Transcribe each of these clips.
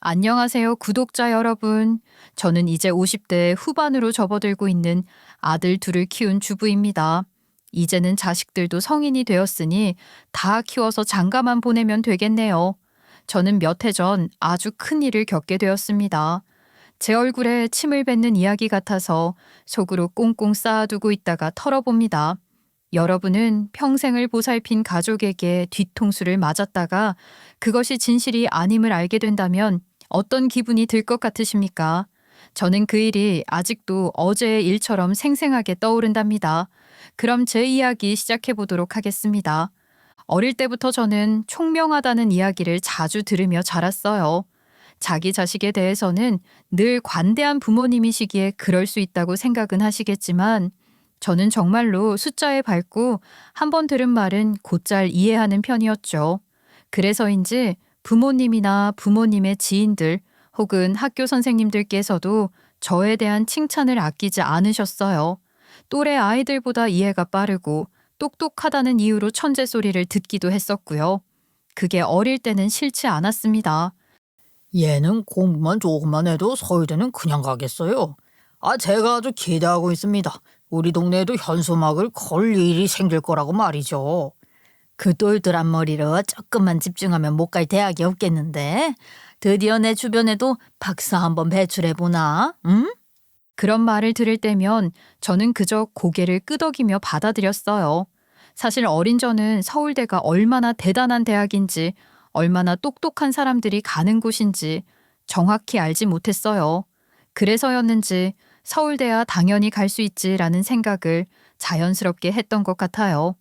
안녕하세요, 구독자 여러분. 저는 이제 50대 후반으로 접어들고 있는 아들 둘을 키운 주부입니다. 이제는 자식들도 성인이 되었으니 다 키워서 장가만 보내면 되겠네요. 저는 몇 해 전 아주 큰 일을 겪게 되었습니다. 제 얼굴에 침을 뱉는 이야기 같아서 속으로 꽁꽁 쌓아두고 있다가 털어봅니다. 여러분은 평생을 보살핀 가족에게 뒤통수를 맞았다가 그것이 진실이 아님을 알게 된다면 어떤 기분이 들 것 같으십니까? 저는 그 일이 아직도 어제의 일처럼 생생하게 떠오른답니다. 그럼 제 이야기 시작해 보도록 하겠습니다. 어릴 때부터 저는 총명하다는 이야기를 자주 들으며 자랐어요. 자기 자식에 대해서는 늘 관대한 부모님이시기에 그럴 수 있다고 생각은 하시겠지만 저는 정말로 숫자에 밝고 한 번 들은 말은 곧잘 이해하는 편이었죠. 그래서인지 부모님이나 부모님의 지인들 혹은 학교 선생님들께서도 저에 대한 칭찬을 아끼지 않으셨어요. 또래 아이들보다 이해가 빠르고 똑똑하다는 이유로 천재 소리를 듣기도 했었고요. 그게 어릴 때는 싫지 않았습니다. 얘는 공부만 조금만 해도 서울대는 그냥 가겠어요. 제가 아주 기대하고 있습니다. 우리 동네에도 현수막을 걸 일이 생길 거라고 말이죠. 그 똘똘한 머리로 조금만 집중하면 못 갈 대학이 없겠는데. 드디어 내 주변에도 박사 한번 배출해보나? 응? 그런 말을 들을 때면 저는 그저 고개를 끄덕이며 받아들였어요. 사실 어린 저는 서울대가 얼마나 대단한 대학인지, 얼마나 똑똑한 사람들이 가는 곳인지 정확히 알지 못했어요. 그래서였는지 서울대야 당연히 갈 수 있지라는 생각을 자연스럽게 했던 것 같아요.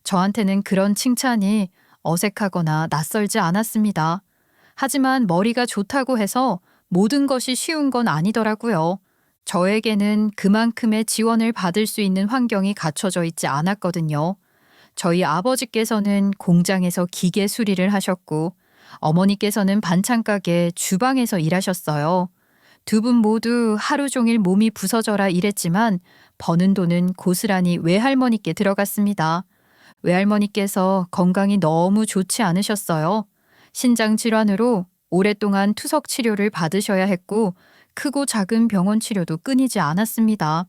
저한테는 그런 칭찬이 어색하거나 낯설지 않았습니다. 하지만 머리가 좋다고 해서 모든 것이 쉬운 건 아니더라고요. 저에게는 그만큼의 지원을 받을 수 있는 환경이 갖춰져 있지 않았거든요. 저희 아버지께서는 공장에서 기계 수리를 하셨고 어머니께서는 반찬가게 주방에서 일하셨어요. 두 분 모두 하루 종일 몸이 부서져라 일했지만 버는 돈은 고스란히 외할머니께 들어갔습니다. 외할머니께서 건강이 너무 좋지 않으셨어요. 신장 질환으로 오랫동안 투석 치료를 받으셔야 했고 크고 작은 병원 치료도 끊이지 않았습니다.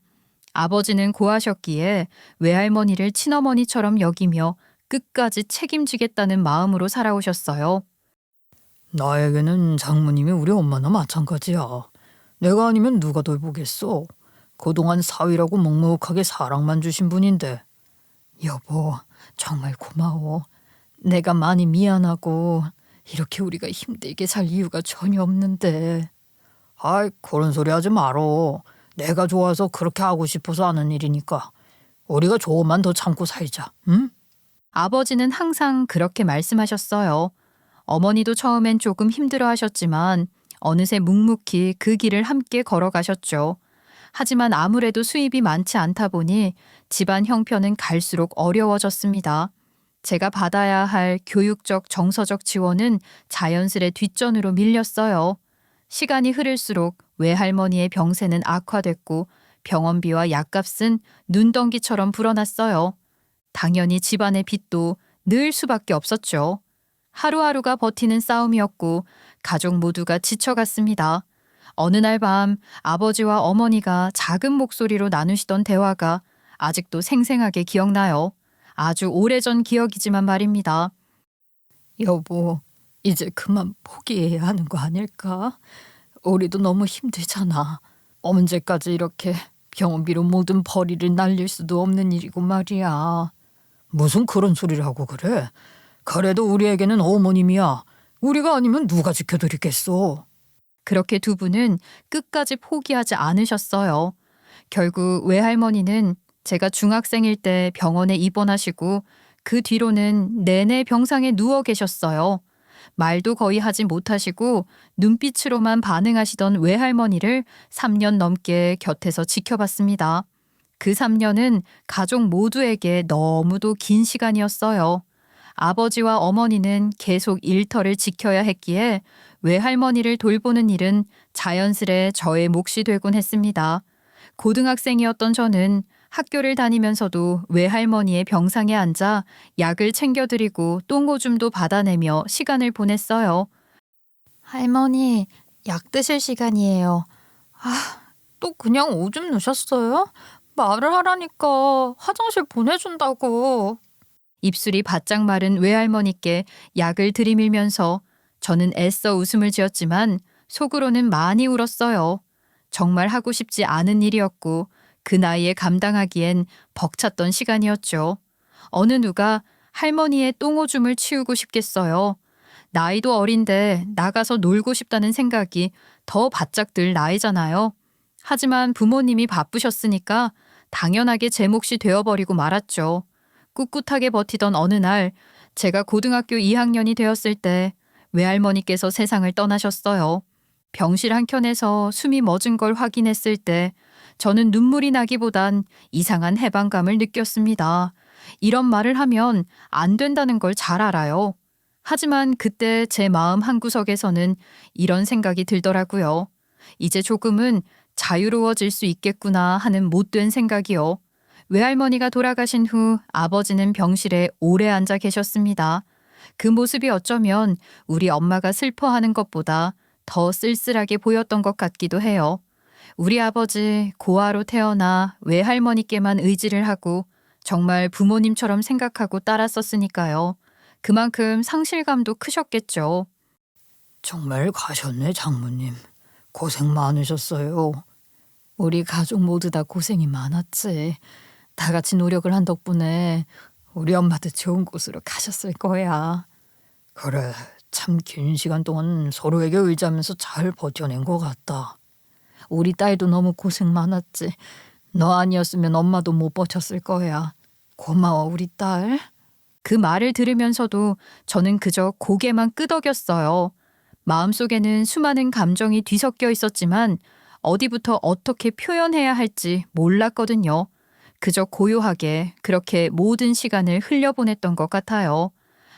아버지는 고하셨기에 외할머니를 친어머니처럼 여기며 끝까지 책임지겠다는 마음으로 살아오셨어요. 나에게는 장모님이 우리 엄마나 마찬가지야. 내가 아니면 누가 돌보겠어. 그동안 사위라고 묵묵하게 사랑만 주신 분인데. 여보, 정말 고마워. 내가 많이 미안하고 이렇게 우리가 힘들게 살 이유가 전혀 없는데. 그런 소리 하지 말어. 내가 좋아서 그렇게 하고 싶어서 하는 일이니까. 우리가 조금만 더 참고 살자, 응? 아버지는 항상 그렇게 말씀하셨어요. 어머니도 처음엔 조금 힘들어 하셨지만 어느새 묵묵히 그 길을 함께 걸어가셨죠. 하지만 아무래도 수입이 많지 않다 보니 집안 형편은 갈수록 어려워졌습니다. 제가 받아야 할 교육적, 정서적 지원은 자연스레 뒷전으로 밀렸어요. 시간이 흐를수록 외할머니의 병세는 악화됐고 병원비와 약값은 눈덩이처럼 불어났어요. 당연히 집안의 빚도 늘 수밖에 없었죠. 하루하루가 버티는 싸움이었고 가족 모두가 지쳐갔습니다. 어느 날 밤 아버지와 어머니가 작은 목소리로 나누시던 대화가 아직도 생생하게 기억나요. 아주 오래전 기억이지만 말입니다. 여보, 이제 그만 포기해야 하는 거 아닐까? 우리도 너무 힘들잖아. 언제까지 이렇게 병원비로 모든 벌이를 날릴 수도 없는 일이고 말이야. 무슨 그런 소리를 하고 그래? 그래도 우리에게는 어머님이야. 우리가 아니면 누가 지켜드리겠어. 그렇게 두 분은 끝까지 포기하지 않으셨어요. 결국 외할머니는 제가 중학생일 때 병원에 입원하시고 그 뒤로는 내내 병상에 누워 계셨어요. 말도 거의 하지 못하시고 눈빛으로만 반응하시던 외할머니를 3년 넘게 곁에서 지켜봤습니다. 그 3년은 가족 모두에게 너무도 긴 시간이었어요. 아버지와 어머니는 계속 일터를 지켜야 했기에 외할머니를 돌보는 일은 자연스레 저의 몫이 되곤 했습니다. 고등학생이었던 저는 학교를 다니면서도 외할머니의 병상에 앉아 약을 챙겨드리고 똥오줌도 받아내며 시간을 보냈어요. 할머니, 약 드실 시간이에요. 또 그냥 오줌 누셨어요? 말을 하라니까 화장실 보내준다고. 입술이 바짝 마른 외할머니께 약을 들이밀면서 저는 애써 웃음을 지었지만 속으로는 많이 울었어요. 정말 하고 싶지 않은 일이었고 그 나이에 감당하기엔 벅찼던 시간이었죠. 어느 누가 할머니의 똥오줌을 치우고 싶겠어요. 나이도 어린데 나가서 놀고 싶다는 생각이 더 바짝 들 나이잖아요. 하지만 부모님이 바쁘셨으니까 당연하게 제 몫이 되어버리고 말았죠. 꿋꿋하게 버티던 어느 날 제가 고등학교 2학년이 되었을 때 외할머니께서 세상을 떠나셨어요. 병실 한켠에서 숨이 멎은 걸 확인했을 때 저는 눈물이 나기보단 이상한 해방감을 느꼈습니다. 이런 말을 하면 안 된다는 걸 잘 알아요. 하지만 그때 제 마음 한구석에서는 이런 생각이 들더라고요. 이제 조금은 자유로워질 수 있겠구나 하는 못된 생각이요. 외할머니가 돌아가신 후 아버지는 병실에 오래 앉아 계셨습니다. 그 모습이 어쩌면 우리 엄마가 슬퍼하는 것보다 더 쓸쓸하게 보였던 것 같기도 해요. 우리 아버지 고아로 태어나 외할머니께만 의지를 하고 정말 부모님처럼 생각하고 따랐었으니까요. 그만큼 상실감도 크셨겠죠. 정말 가셨네, 장모님. 고생 많으셨어요. 우리 가족 모두 다 고생이 많았지. 다 같이 노력을 한 덕분에 우리 엄마도 좋은 곳으로 가셨을 거야. 그래, 참 긴 시간 동안 서로에게 의지하면서 잘 버텨낸 것 같다. 우리 딸도 너무 고생 많았지. 너 아니었으면 엄마도 못 버텼을 거야. 고마워, 우리 딸. 그 말을 들으면서도 저는 그저 고개만 끄덕였어요. 마음속에는 수많은 감정이 뒤섞여 있었지만 어디부터 어떻게 표현해야 할지 몰랐거든요. 그저 고요하게 그렇게 모든 시간을 흘려보냈던 것 같아요.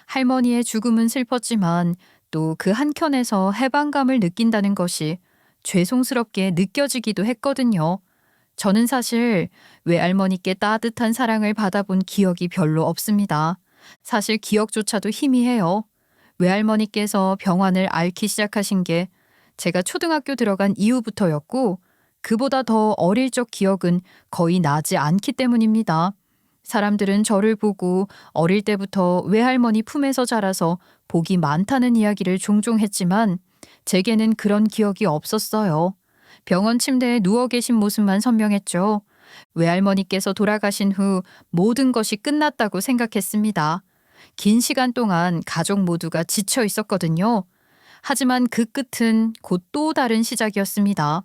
할머니의 죽음은 슬펐지만 또 그 한켠에서 해방감을 느낀다는 것이 죄송스럽게 느껴지기도 했거든요. 저는 사실 외할머니께 따뜻한 사랑을 받아본 기억이 별로 없습니다. 사실 기억조차도 희미해요. 외할머니께서 병환을 앓기 시작하신 게 제가 초등학교 들어간 이후부터였고 그보다 더 어릴 적 기억은 거의 나지 않기 때문입니다. 사람들은 저를 보고 어릴 때부터 외할머니 품에서 자라서 복이 많다는 이야기를 종종 했지만 제게는 그런 기억이 없었어요. 병원 침대에 누워 계신 모습만 선명했죠. 외할머니께서 돌아가신 후 모든 것이 끝났다고 생각했습니다. 긴 시간 동안 가족 모두가 지쳐 있었거든요. 하지만 그 끝은 곧 또 다른 시작이었습니다.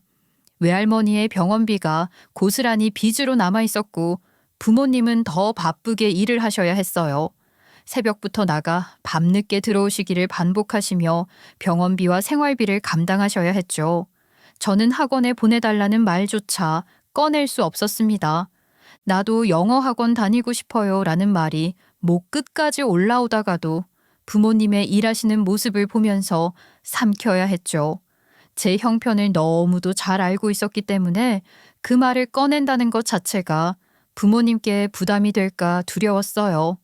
외할머니의 병원비가 고스란히 빚으로 남아 있었고 부모님은 더 바쁘게 일을 하셔야 했어요. 새벽부터 나가 밤늦게 들어오시기를 반복하시며 병원비와 생활비를 감당하셔야 했죠. 저는 학원에 보내달라는 말조차 꺼낼 수 없었습니다. 나도 영어 학원 다니고 싶어요 라는 말이 목 끝까지 올라오다가도 부모님의 일하시는 모습을 보면서 삼켜야 했죠. 제 형편을 너무도 잘 알고 있었기 때문에 그 말을 꺼낸다는 것 자체가 부모님께 부담이 될까 두려웠어요.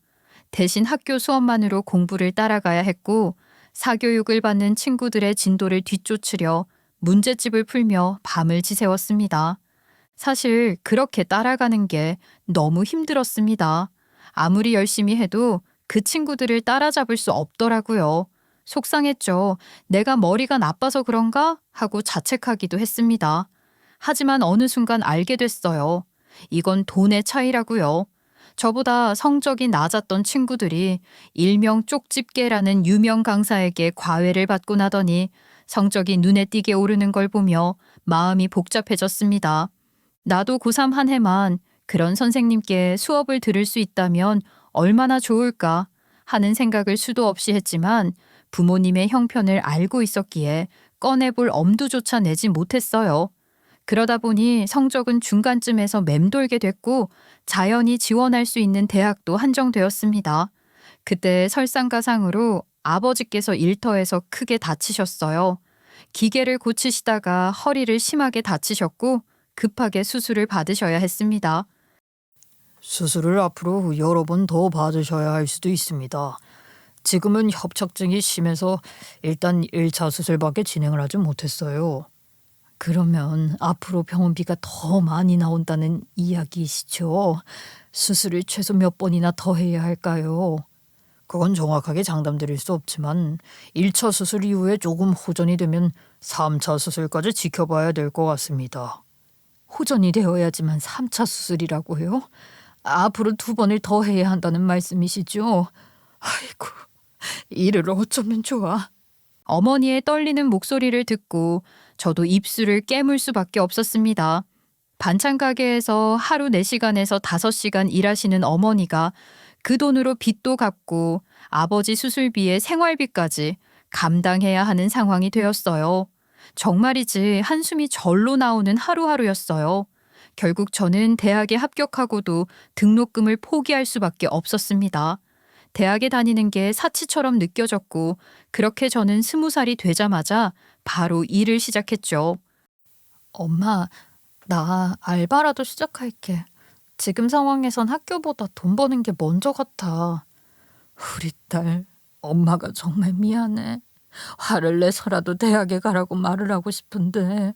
대신 학교 수업만으로 공부를 따라가야 했고 사교육을 받는 친구들의 진도를 뒤쫓으려 문제집을 풀며 밤을 지새웠습니다. 사실 그렇게 따라가는 게 너무 힘들었습니다. 아무리 열심히 해도 그 친구들을 따라잡을 수 없더라고요. 속상했죠. 내가 머리가 나빠서 그런가? 하고 자책하기도 했습니다. 하지만 어느 순간 알게 됐어요. 이건 돈의 차이라고요. 저보다 성적이 낮았던 친구들이 일명 쪽집게라는 유명 강사에게 과외를 받고 나더니 성적이 눈에 띄게 오르는 걸 보며 마음이 복잡해졌습니다. 나도 고3 한 해만 그런 선생님께 수업을 들을 수 있다면 얼마나 좋을까 하는 생각을 수도 없이 했지만 부모님의 형편을 알고 있었기에 꺼내볼 엄두조차 내지 못했어요. 그러다 보니 성적은 중간쯤에서 맴돌게 됐고 자연히 지원할 수 있는 대학도 한정되었습니다. 그때 설상가상으로 아버지께서 일터에서 크게 다치셨어요. 기계를 고치시다가 허리를 심하게 다치셨고 급하게 수술을 받으셔야 했습니다. 수술을 앞으로 여러 번 더 받으셔야 할 수도 있습니다. 지금은 협착증이 심해서 일단 1차 수술밖에 진행을 하지 못했어요. 그러면 앞으로 병원비가 더 많이 나온다는 이야기시죠? 수술을 최소 몇 번이나 더 해야 할까요? 그건 정확하게 장담드릴 수 없지만 1차 수술 이후에 조금 호전이 되면 3차 수술까지 지켜봐야 될 것 같습니다. 호전이 되어야지만 3차 수술이라고요? 앞으로 2번을 더 해야 한다는 말씀이시죠? 아이고, 이를 어쩌면 좋아. 어머니의 떨리는 목소리를 듣고 저도 입술을 깨물 수밖에 없었습니다. 반찬 가게에서 하루 4시간에서 5시간 일하시는 어머니가 그 돈으로 빚도 갚고 아버지 수술비에 생활비까지 감당해야 하는 상황이 되었어요. 정말이지 한숨이 절로 나오는 하루하루였어요. 결국 저는 대학에 합격하고도 등록금을 포기할 수밖에 없었습니다. 대학에 다니는 게 사치처럼 느껴졌고 그렇게 저는 20살이 되자마자 바로 일을 시작했죠. 엄마, 나 알바라도 시작할게. 지금 상황에선 학교보다 돈 버는 게 먼저 같아. 우리 딸, 엄마가 정말 미안해. 화를 내서라도 대학에 가라고 말을 하고 싶은데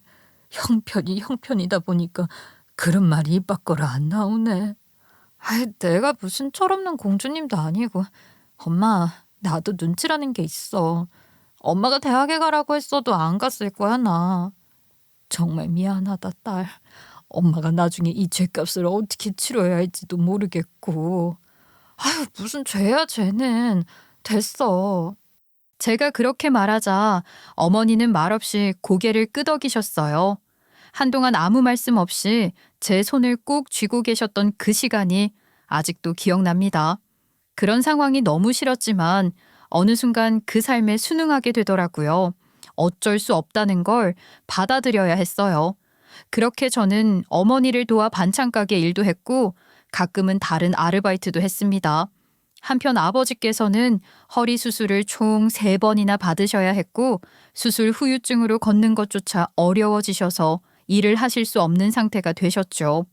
형편이 형편이다 보니까 그런 말이 입 밖으로 안 나오네. 아이, 내가 무슨 철없는 공주님도 아니고. 엄마, 나도 눈치라는 게 있어. 엄마가 대학에 가라고 했어도 안 갔을 거야, 나. 정말 미안하다, 딸. 엄마가 나중에 이 죄값을 어떻게 치러야 할지도 모르겠고. 아유, 무슨 죄야, 죄는. 됐어. 제가 그렇게 말하자 어머니는 말없이 고개를 끄덕이셨어요. 한동안 아무 말씀 없이 제 손을 꼭 쥐고 계셨던 그 시간이 아직도 기억납니다. 그런 상황이 너무 싫었지만 어느 순간 그 삶에 순응하게 되더라고요. 어쩔 수 없다는 걸 받아들여야 했어요. 그렇게 저는 어머니를 도와 반찬 가게 일도 했고 가끔은 다른 아르바이트도 했습니다. 한편 아버지께서는 허리 수술을 총 3번이나 받으셔야 했고 수술 후유증으로 걷는 것조차 어려워지셔서 일을 하실 수 없는 상태가 되셨죠.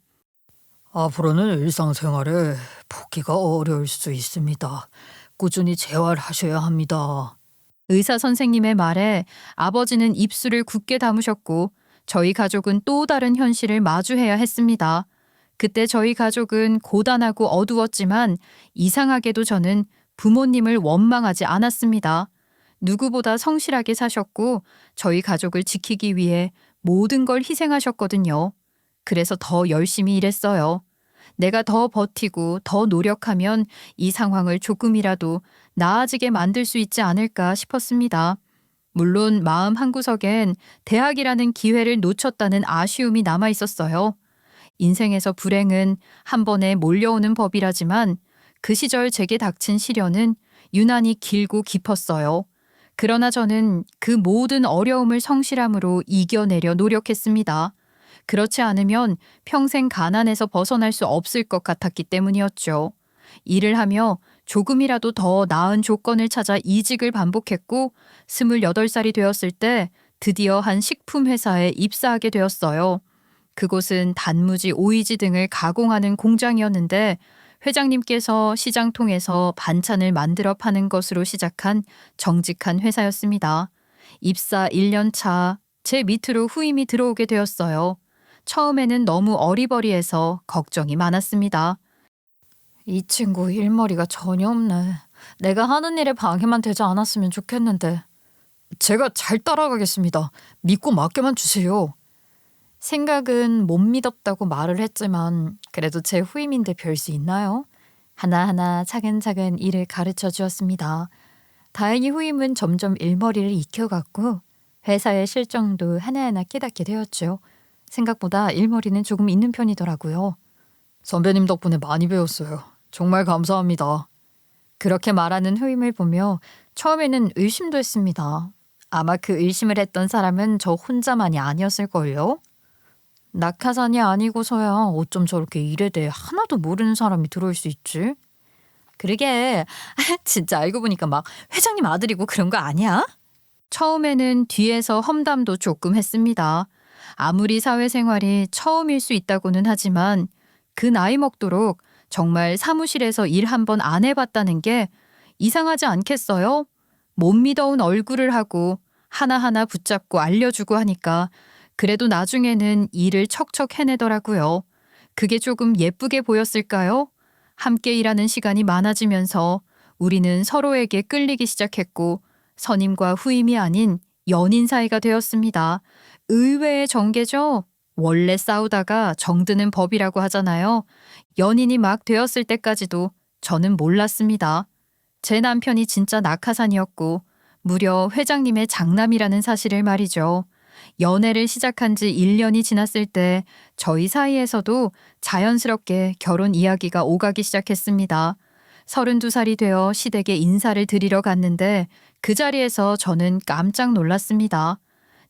앞으로는 일상생활에 복귀가 어려울 수 있습니다. 꾸준히 재활하셔야 합니다. 의사 선생님의 말에 아버지는 입술을 굳게 다무셨고 저희 가족은 또 다른 현실을 마주해야 했습니다. 그때 저희 가족은 고단하고 어두웠지만 이상하게도 저는 부모님을 원망하지 않았습니다. 누구보다 성실하게 사셨고 저희 가족을 지키기 위해 모든 걸 희생하셨거든요. 그래서 더 열심히 일했어요. 내가 더 버티고 더 노력하면 이 상황을 조금이라도 나아지게 만들 수 있지 않을까 싶었습니다. 물론 마음 한구석엔 대학이라는 기회를 놓쳤다는 아쉬움이 남아 있었어요. 인생에서 불행은 한 번에 몰려오는 법이라지만 그 시절 제게 닥친 시련은 유난히 길고 깊었어요. 그러나 저는 그 모든 어려움을 성실함으로 이겨내려 노력했습니다. 그렇지 않으면 평생 가난에서 벗어날 수 없을 것 같았기 때문이었죠. 일을 하며 조금이라도 더 나은 조건을 찾아 이직을 반복했고 28살이 되었을 때 드디어 한 식품 회사에 입사하게 되었어요. 그곳은 단무지, 오이지 등을 가공하는 공장이었는데 회장님께서 시장통에서 반찬을 만들어 파는 것으로 시작한 정직한 회사였습니다. 입사 1년 차 제 밑으로 후임이 들어오게 되었어요. 처음에는 너무 어리버리해서 걱정이 많았습니다. 이 친구 일머리가 전혀 없네. 내가 하는 일에 방해만 되지 않았으면 좋겠는데. 제가 잘 따라가겠습니다. 믿고 맡겨만 주세요. 생각은 못 믿었다고 말을 했지만 그래도 제 후임인데 별 수 있나요? 하나하나 차근차근 일을 가르쳐 주었습니다. 다행히 후임은 점점 일머리를 익혀갔고 회사의 실정도 하나하나 깨닫게 되었죠. 생각보다 일머리는 조금 있는 편이더라고요. 선배님 덕분에 많이 배웠어요. 정말 감사합니다. 그렇게 말하는 후임을 보며 처음에는 의심도 했습니다. 아마 그 의심을 했던 사람은 저 혼자만이 아니었을걸요? 낙하산이 아니고서야 어쩜 저렇게 일에 대해 하나도 모르는 사람이 들어올 수 있지? 그러게 진짜 알고 보니까 막 회장님 아들이고 그런 거 아니야? 처음에는 뒤에서 험담도 조금 했습니다. 아무리 사회생활이 처음일 수 있다고는 하지만 그 나이 먹도록 정말 사무실에서 일 한 번 안 해봤다는 게 이상하지 않겠어요? 못 믿어온 얼굴을 하고 하나하나 붙잡고 알려주고 하니까 그래도 나중에는 일을 척척 해내더라고요. 그게 조금 예쁘게 보였을까요? 함께 일하는 시간이 많아지면서 우리는 서로에게 끌리기 시작했고 선임과 후임이 아닌 연인 사이가 되었습니다. 의외의 전개죠? 원래 싸우다가 정드는 법이라고 하잖아요. 연인이 막 되었을 때까지도 저는 몰랐습니다. 제 남편이 진짜 낙하산이었고 무려 회장님의 장남이라는 사실을 말이죠. 연애를 시작한 지 1년이 지났을 때 저희 사이에서도 자연스럽게 결혼 이야기가 오가기 시작했습니다. 32살이 되어 시댁에 인사를 드리러 갔는데 그 자리에서 저는 깜짝 놀랐습니다.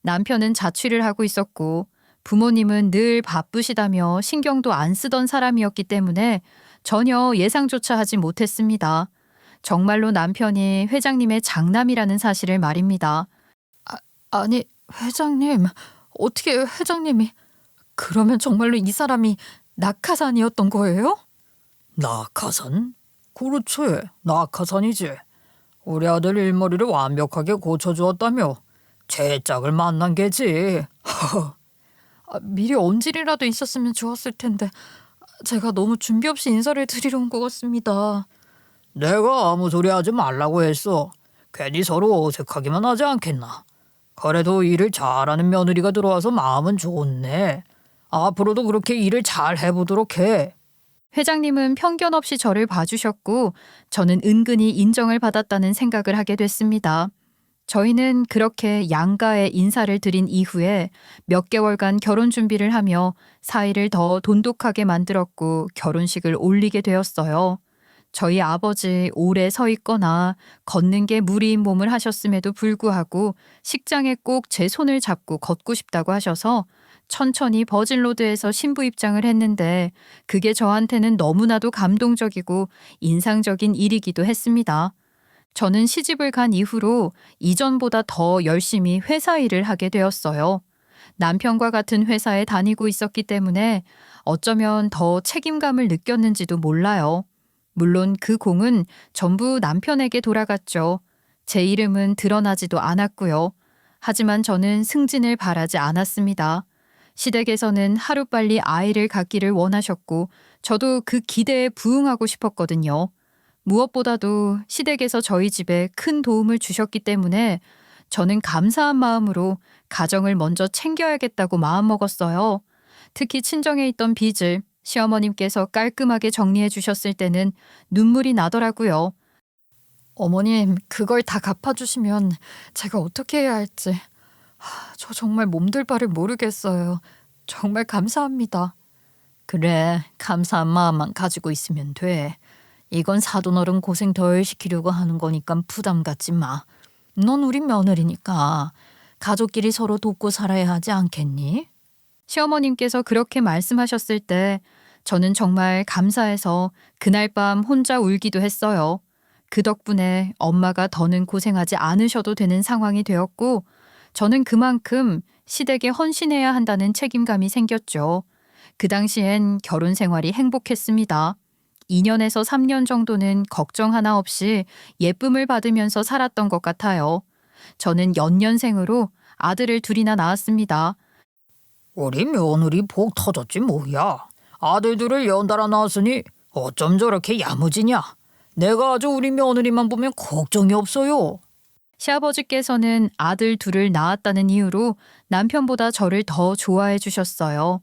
남편은 자취를 하고 있었고 부모님은 늘 바쁘시다며 신경도 안 쓰던 사람이었기 때문에 전혀 예상조차 하지 못했습니다. 정말로 남편이 회장님의 장남이라는 사실을 말입니다. 아니, 회장님, 어떻게 회장님이... 그러면 정말로 이 사람이 낙하산이었던 거예요? 낙하산? 그렇지, 낙하산이지. 우리 아들 일머리를 완벽하게 고쳐주었다며 제 짝을 만난 게지. 미리 언질이라도 있었으면 좋았을 텐데 제가 너무 준비 없이 인사를 드리러 온 것 같습니다. 내가 아무 소리 하지 말라고 했어. 괜히 서로 어색하기만 하지 않겠나. 그래도 일을 잘하는 며느리가 들어와서 마음은 좋네. 앞으로도 그렇게 일을 잘 해보도록 해. 회장님은 편견 없이 저를 봐주셨고 저는 은근히 인정을 받았다는 생각을 하게 됐습니다. 저희는 그렇게 양가에 인사를 드린 이후에 몇 개월간 결혼 준비를 하며 사이를 더 돈독하게 만들었고 결혼식을 올리게 되었어요. 저희 아버지 오래 서 있거나 걷는 게 무리인 몸을 하셨음에도 불구하고 식장에 꼭 제 손을 잡고 걷고 싶다고 하셔서 천천히 버진로드에서 신부 입장을 했는데 그게 저한테는 너무나도 감동적이고 인상적인 일이기도 했습니다. 저는 시집을 간 이후로 이전보다 더 열심히 회사 일을 하게 되었어요. 남편과 같은 회사에 다니고 있었기 때문에 어쩌면 더 책임감을 느꼈는지도 몰라요. 물론 그 공은 전부 남편에게 돌아갔죠. 제 이름은 드러나지도 않았고요. 하지만 저는 승진을 바라지 않았습니다. 시댁에서는 하루빨리 아이를 갖기를 원하셨고 저도 그 기대에 부응하고 싶었거든요. 무엇보다도 시댁에서 저희 집에 큰 도움을 주셨기 때문에 저는 감사한 마음으로 가정을 먼저 챙겨야겠다고 마음먹었어요. 특히 친정에 있던 빚을 시어머님께서 깔끔하게 정리해 주셨을 때는 눈물이 나더라고요. 어머님, 그걸 다 갚아주시면 제가 어떻게 해야 할지. 저 정말 몸둘 바를 모르겠어요. 정말 감사합니다. 그래, 감사한 마음만 가지고 있으면 돼. 이건 사돈어른 고생 덜 시키려고 하는 거니까 부담 갖지 마. 넌 우리 며느리니까 가족끼리 서로 돕고 살아야 하지 않겠니? 시어머님께서 그렇게 말씀하셨을 때 저는 정말 감사해서 그날 밤 혼자 울기도 했어요. 그 덕분에 엄마가 더는 고생하지 않으셔도 되는 상황이 되었고 저는 그만큼 시댁에 헌신해야 한다는 책임감이 생겼죠. 그 당시엔 결혼 생활이 행복했습니다. 2년에서 3년 정도는 걱정 하나 없이 예쁨을 받으면서 살았던 것 같아요. 저는 연년생으로 아들을 둘이나 낳았습니다. 우리 며느리 복 터졌지 뭐야. 아들들을 연달아 낳았으니 어쩜 저렇게 야무지냐. 내가 아주 우리 며느리만 보면 걱정이 없어요. 시아버지께서는 아들 둘을 낳았다는 이유로 남편보다 저를 더 좋아해 주셨어요.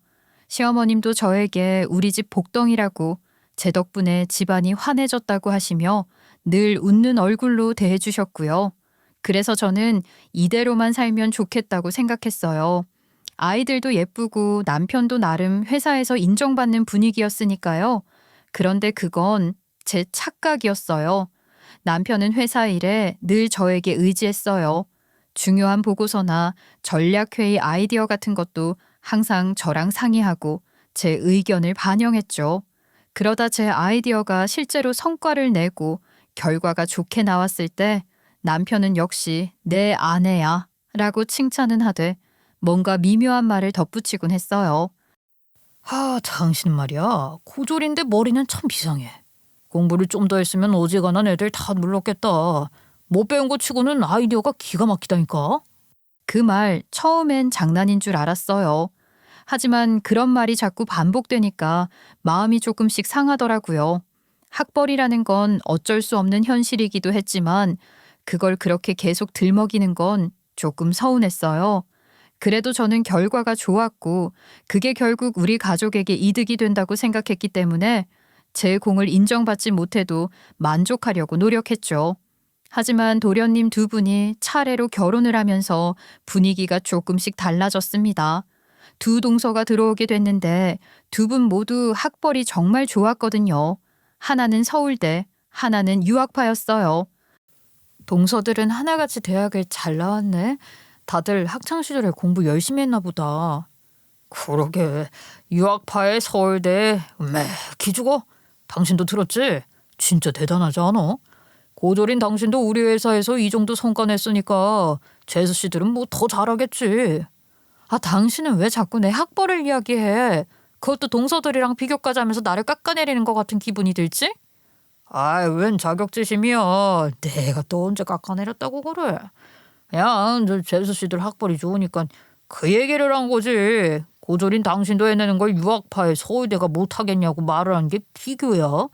시어머님도 저에게 우리 집 복덩이라고 제 덕분에 집안이 환해졌다고 하시며 늘 웃는 얼굴로 대해 주셨고요. 그래서 저는 이대로만 살면 좋겠다고 생각했어요. 아이들도 예쁘고 남편도 나름 회사에서 인정받는 분위기였으니까요. 그런데 그건 제 착각이었어요. 남편은 회사 일에 늘 저에게 의지했어요. 중요한 보고서나 전략회의 아이디어 같은 것도 항상 저랑 상의하고 제 의견을 반영했죠. 그러다 제 아이디어가 실제로 성과를 내고 결과가 좋게 나왔을 때 남편은 역시 내 아내야 라고 칭찬은 하되 뭔가 미묘한 말을 덧붙이곤 했어요. 당신 말이야. 고졸인데 머리는 참 이상해. 공부를 좀 더 했으면 어지간한 애들 다 눌렀겠다. 못 배운 거 치고는 아이디어가 기가 막히다니까. 그 말 처음엔 장난인 줄 알았어요. 하지만 그런 말이 자꾸 반복되니까 마음이 조금씩 상하더라고요. 학벌이라는 건 어쩔 수 없는 현실이기도 했지만 그걸 그렇게 계속 들먹이는 건 조금 서운했어요. 그래도 저는 결과가 좋았고 그게 결국 우리 가족에게 이득이 된다고 생각했기 때문에 제 공을 인정받지 못해도 만족하려고 노력했죠. 하지만 도련님 두 분이 차례로 결혼을 하면서 분위기가 조금씩 달라졌습니다. 두 동서가 들어오게 됐는데 두 분 모두 학벌이 정말 좋았거든요. 하나는 서울대, 하나는 유학파였어요. 동서들은 하나같이 대학을 잘 나왔네. 다들 학창시절에 공부 열심히 했나 보다. 그러게. 유학파의 서울대 기죽어. 당신도 들었지? 진짜 대단하지 않아? 고졸인 당신도 우리 회사에서 이 정도 성과 냈으니까 재수 씨들은 뭐 더 잘하겠지. 아, 당신은 왜 자꾸 내 학벌을 이야기해? 그것도 동서들이랑 비교까지 하면서 나를 깎아내리는 것 같은 기분이 들지? 아이, 웬 자격지심이야. 내가 또 언제 깎아내렸다고 그래. 야, 재수 씨들 학벌이 좋으니까 그 얘기를 한 거지. 고졸인 당신도 해내는 걸 유학파에 서울대가 못하겠냐고 말을 한 게 비교야.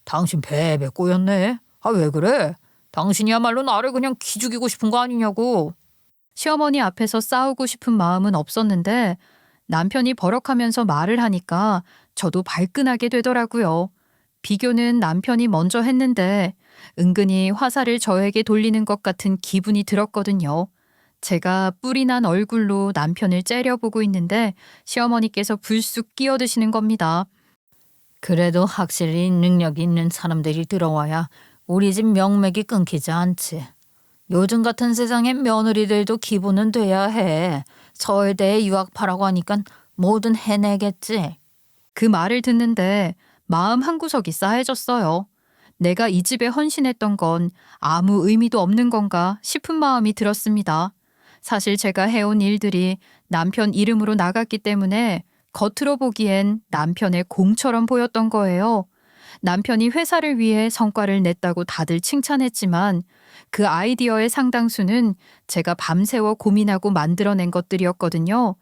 당신 배배 꼬였네. 아, 왜 그래? 당신이야말로 나를 그냥 기죽이고 싶은 거 아니냐고. 시어머니 앞에서 싸우고 싶은 마음은 없었는데 남편이 버럭하면서 말을 하니까 저도 발끈하게 되더라고요. 비교는 남편이 먼저 했는데 은근히 화살을 저에게 돌리는 것 같은 기분이 들었거든요. 제가 뿔이 난 얼굴로 남편을 째려보고 있는데 시어머니께서 불쑥 끼어드시는 겁니다. 그래도 확실히 능력이 있는 사람들이 들어와야 우리 집 명맥이 끊기지 않지. 요즘 같은 세상에 며느리들도 기본은 돼야 해. 서울대에 유학파라고 하니까 뭐든 해내겠지. 그 말을 듣는데 마음 한구석이 싸해졌어요. 내가 이 집에 헌신했던 건 아무 의미도 없는 건가 싶은 마음이 들었습니다. 사실 제가 해온 일들이 남편 이름으로 나갔기 때문에 겉으로 보기엔 남편의 공처럼 보였던 거예요. 남편이 회사를 위해 성과를 냈다고 다들 칭찬했지만 그 아이디어의 상당수는 제가 밤새워 고민하고 만들어낸 것들이었거든요.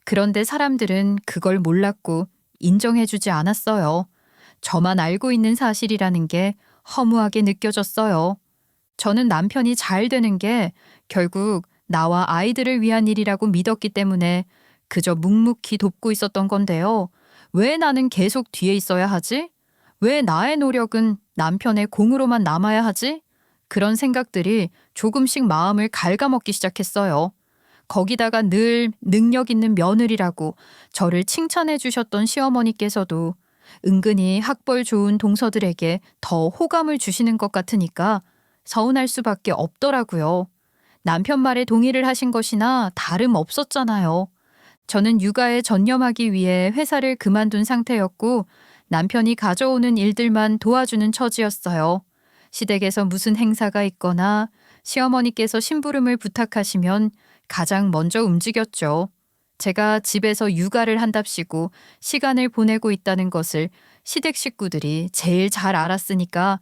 그런데 사람들은 그걸 몰랐고 인정해주지 않았어요. 저만 알고 있는 사실이라는 게 허무하게 느껴졌어요. 저는 남편이 잘 되는 게 결국 나와 아이들을 위한 일이라고 믿었기 때문에 그저 묵묵히 돕고 있었던 건데요. 왜 나는 계속 뒤에 있어야 하지? 왜 나의 노력은 남편의 공으로만 남아야 하지? 그런 생각들이 조금씩 마음을 갉아먹기 시작했어요. 거기다가 늘 능력 있는 며느리라고 저를 칭찬해 주셨던 시어머니께서도 은근히 학벌 좋은 동서들에게 더 호감을 주시는 것 같으니까 서운할 수밖에 없더라고요. 남편 말에 동의를 하신 것이나 다름없었잖아요. 저는 육아에 전념하기 위해 회사를 그만둔 상태였고 남편이 가져오는 일들만 도와주는 처지였어요. 시댁에서 무슨 행사가 있거나 시어머니께서 심부름을 부탁하시면 가장 먼저 움직였죠. 제가 집에서 육아를 한답시고 시간을 보내고 있다는 것을 시댁 식구들이 제일 잘 알았으니까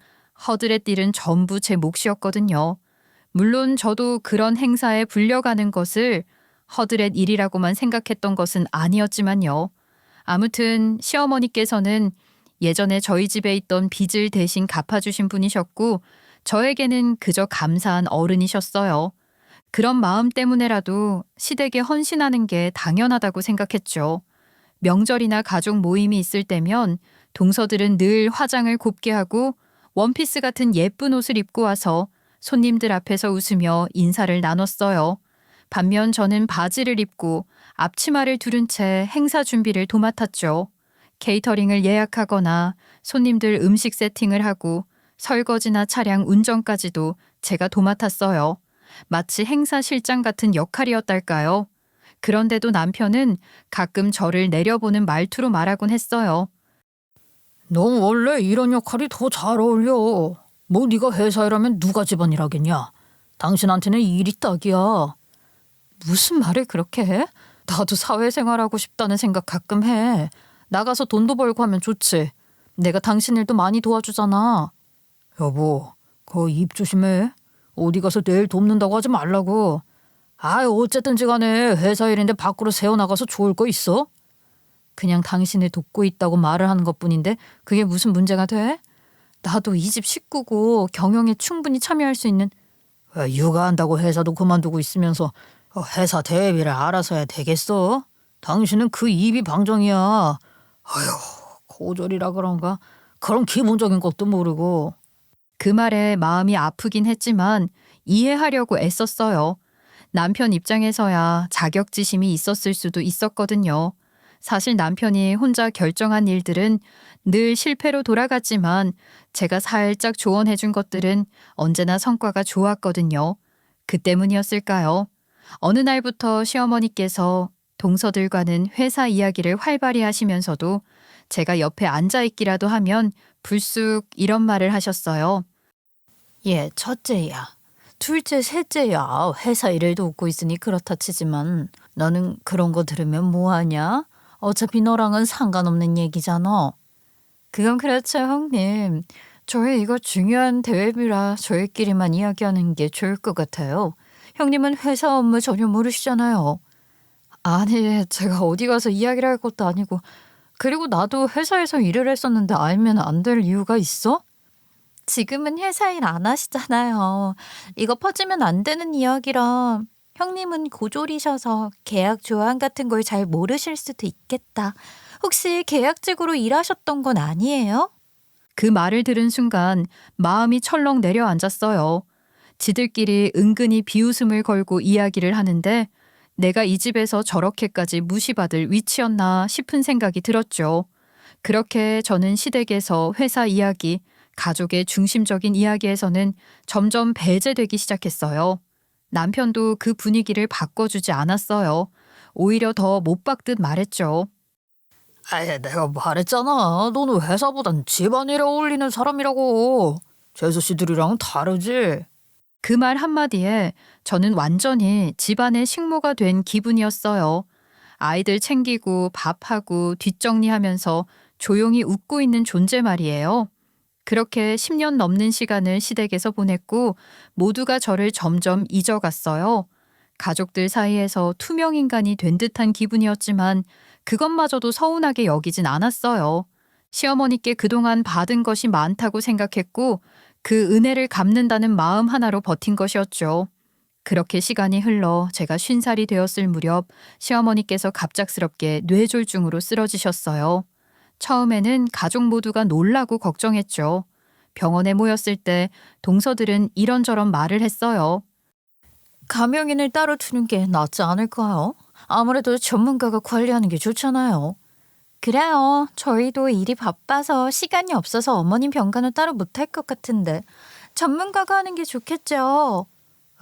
허들의 일은 전부 제 몫이었거든요. 물론 저도 그런 행사에 불려가는 것을 허들의 일이라고만 생각했던 것은 아니었지만요. 아무튼 시어머니께서는 예전에 저희 집에 있던 빚을 대신 갚아주신 분이셨고 저에게는 그저 감사한 어른이셨어요. 그런 마음 때문에라도 시댁에 헌신하는 게 당연하다고 생각했죠. 명절이나 가족 모임이 있을 때면 동서들은 늘 화장을 곱게 하고 원피스 같은 예쁜 옷을 입고 와서 손님들 앞에서 웃으며 인사를 나눴어요. 반면 저는 바지를 입고 앞치마를 두른 채 행사 준비를 도맡았죠. 케이터링을 예약하거나 손님들 음식 세팅을 하고 설거지나 차량 운전까지도 제가 도맡았어요. 마치 행사 실장 같은 역할이었달까요? 그런데도 남편은 가끔 저를 내려보는 말투로 말하곤 했어요. 너 원래 이런 역할이 더 잘 어울려. 뭐 네가 회사 일하면 누가 집안일 하겠냐. 당신한테는 일이 딱이야. 무슨 말을 그렇게 해? 나도 사회생활하고 싶다는 생각 가끔 해. 나가서 돈도 벌고 하면 좋지. 내가 당신 일도 많이 도와주잖아. 여보, 그 입 조심해. 어디 가서 내일 돕는다고 하지 말라고. 어쨌든지 간에 회사 일인데 밖으로 새어나가서 좋을 거 있어? 그냥 당신을 돕고 있다고 말을 하는 것뿐인데 그게 무슨 문제가 돼? 나도 이 집 식구고 경영에 충분히 참여할 수 있는. 왜 육아한다고 회사도 그만두고 있으면서 회사 대비를 알아서 해야 되겠어? 당신은 그 입이 방정이야. 아휴, 고졸이라 그런가? 그런 기본적인 것도 모르고. 그 말에 마음이 아프긴 했지만 이해하려고 애썼어요. 남편 입장에서야 자격지심이 있었을 수도 있었거든요. 사실 남편이 혼자 결정한 일들은 늘 실패로 돌아갔지만 제가 살짝 조언해준 것들은 언제나 성과가 좋았거든요. 그 때문이었을까요? 어느 날부터 시어머니께서 동서들과는 회사 이야기를 활발히 하시면서도 제가 옆에 앉아있기라도 하면 불쑥 이런 말을 하셨어요. 얘 첫째야. 둘째, 셋째야. 회사 일을 돕고 있으니 그렇다 치지만 너는 그런 거 들으면 뭐하냐? 어차피 너랑은 상관없는 얘기잖아. 그건 그렇죠, 형님. 저희 이거 중요한 대회비라 저희끼리만 이야기하는 게 좋을 것 같아요. 형님은 회사 업무 전혀 모르시잖아요. 아니, 제가 어디 가서 이야기를 할 것도 아니고. 그리고 나도 회사에서 일을 했었는데 알면 안 될 이유가 있어? 지금은 회사 일 안 하시잖아요. 이거 퍼지면 안 되는 이야기라. 형님은 고졸이셔서 계약 조항 같은 걸 잘 모르실 수도 있겠다. 혹시 계약직으로 일하셨던 건 아니에요? 그 말을 들은 순간 마음이 철렁 내려앉았어요. 지들끼리 은근히 비웃음을 걸고 이야기를 하는데 내가 이 집에서 저렇게까지 무시받을 위치였나 싶은 생각이 들었죠. 그렇게 저는 시댁에서 회사 이야기, 가족의 중심적인 이야기에서는 점점 배제되기 시작했어요. 남편도 그 분위기를 바꿔주지 않았어요. 오히려 더 못 박듯 말했죠. 내가 말했잖아. 너는 회사보단 집안일에 어울리는 사람이라고. 재수 씨들이랑 다르지? 그 말 한마디에 저는 완전히 집안의 식모가 된 기분이었어요. 아이들 챙기고 밥하고 뒷정리하면서 조용히 웃고 있는 존재 말이에요. 그렇게 10년 넘는 시간을 시댁에서 보냈고 모두가 저를 점점 잊어갔어요. 가족들 사이에서 투명인간이 된 듯한 기분이었지만 그것마저도 서운하게 여기진 않았어요. 시어머니께 그동안 받은 것이 많다고 생각했고 그 은혜를 갚는다는 마음 하나로 버틴 것이었죠. 그렇게 시간이 흘러 제가 50살이 되었을 무렵 시어머니께서 갑작스럽게 뇌졸중으로 쓰러지셨어요. 처음에는 가족 모두가 놀라고 걱정했죠. 병원에 모였을 때 동서들은 이런저런 말을 했어요. 감염인을 따로 두는 게 낫지 않을까요? 아무래도 전문가가 관리하는 게 좋잖아요. 그래요. 저희도 일이 바빠서 시간이 없어서 어머님 병간호 따로 못할 것 같은데 전문가가 하는 게 좋겠죠.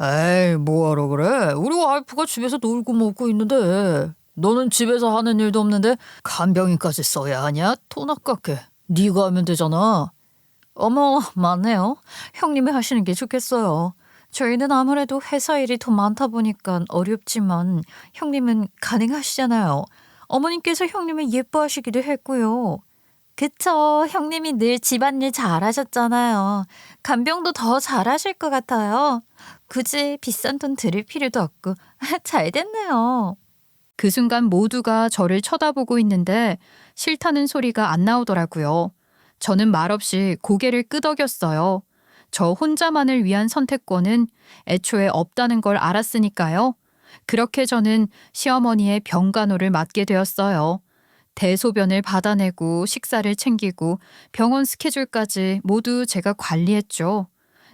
에이, 뭐하러 그래? 우리 와이프가 집에서 놀고 먹고 있는데 너는 집에서 하는 일도 없는데 간병인까지 써야 하냐? 돈 아깝게. 네가 하면 되잖아. 어머, 맞네요. 형님이 하시는 게 좋겠어요. 저희는 아무래도 회사 일이 더 많다 보니까 어렵지만 형님은 가능하시잖아요. 어머님께서 형님을 예뻐하시기도 했고요. 그쵸. 형님이 늘 집안일 잘하셨잖아요. 간병도 더 잘하실 것 같아요. 굳이 비싼 돈 들일 필요도 없고 잘 됐네요. 그 순간 모두가 저를 쳐다보고 있는데 싫다는 소리가 안 나오더라고요. 저는 말없이 고개를 끄덕였어요. 저 혼자만을 위한 선택권은 애초에 없다는 걸 알았으니까요. 그렇게 저는 시어머니의 병간호를 맡게 되었어요. 대소변을 받아내고 식사를 챙기고 병원 스케줄까지 모두 제가 관리했죠.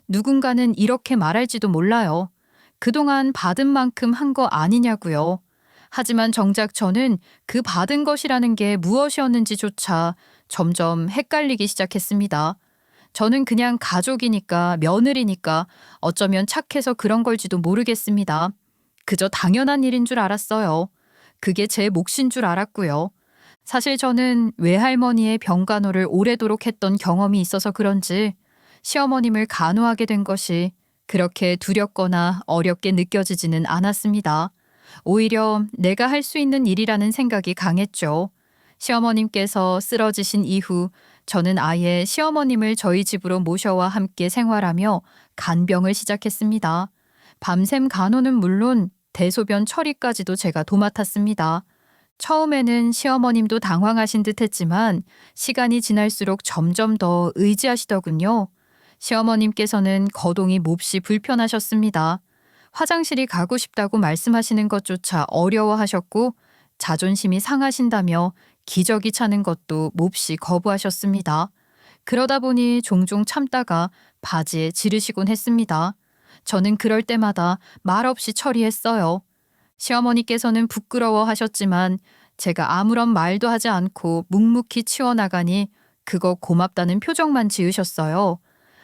누군가는 이렇게 말할지도 몰라요. 그동안 받은 만큼 한 거 아니냐고요. 하지만 정작 저는 그 받은 것이라는 게 무엇이었는지조차 점점 헷갈리기 시작했습니다. 저는 그냥 가족이니까, 며느리니까 어쩌면 착해서 그런 걸지도 모르겠습니다. 그저 당연한 일인 줄 알았어요. 그게 제 몫인 줄 알았고요. 사실 저는 외할머니의 병간호를 오래도록 했던 경험이 있어서 그런지 시어머님을 간호하게 된 것이 그렇게 두렵거나 어렵게 느껴지지는 않았습니다. 오히려 내가 할 수 있는 일이라는 생각이 강했죠. 시어머님께서 쓰러지신 이후 저는 아예 시어머님을 저희 집으로 모셔와 함께 생활하며 간병을 시작했습니다. 밤샘 간호는 물론 대소변 처리까지도 제가 도맡았습니다. 처음에는 시어머님도 당황하신 듯 했지만 시간이 지날수록 점점 더 의지하시더군요. 시어머님께서는 거동이 몹시 불편하셨습니다. 화장실이 가고 싶다고 말씀하시는 것조차 어려워하셨고 자존심이 상하신다며 기저귀 차는 것도 몹시 거부하셨습니다. 그러다 보니 종종 참다가 바지에 지르시곤 했습니다. 저는 그럴 때마다 말없이 처리했어요. 시어머니께서는 부끄러워하셨지만 제가 아무런 말도 하지 않고 묵묵히 치워나가니 그거 고맙다는 표정만 지으셨어요.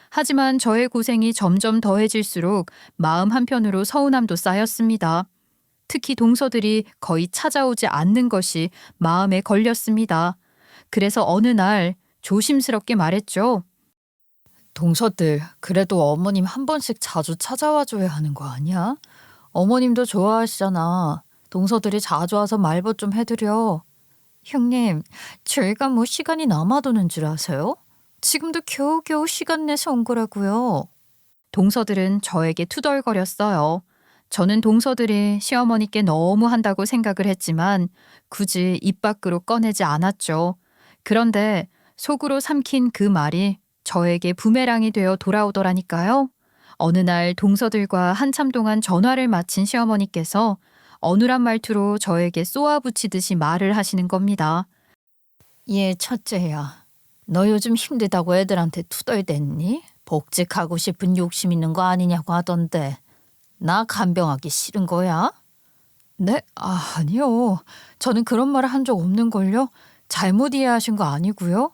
하지만 저의 고생이 점점 더해질수록 마음 한편으로 서운함도 쌓였습니다. 특히 동서들이 거의 찾아오지 않는 것이 마음에 걸렸습니다. 그래서 어느 날 조심스럽게 말했죠. 동서들, 그래도 어머님 한 번씩 자주 찾아와 줘야 하는 거 아니야? 어머님도 좋아하시잖아. 동서들이 자주 와서 말벗 좀 해드려. 형님, 저희가 뭐 시간이 남아도는 줄 아세요? 지금도 겨우겨우 시간 내서 온 거라고요. 동서들은 저에게 투덜거렸어요. 저는 동서들이 시어머니께 너무 한다고 생각을 했지만 굳이 입 밖으로 꺼내지 않았죠. 그런데 속으로 삼킨 그 말이 저에게 부메랑이 되어 돌아오더라니까요. 어느 날 동서들과 한참 동안 전화를 마친 시어머니께서 어눌한 말투로 저에게 쏘아붙이듯이 말을 하시는 겁니다. 얘 첫째야, 너 요즘 힘들다고 애들한테 투덜댔니? 복직하고 싶은 욕심 있는 거 아니냐고 하던데 나 간병하기 싫은 거야? 네? 아니요. 저는 그런 말을 한 적 없는걸요. 잘못 이해하신 거 아니고요.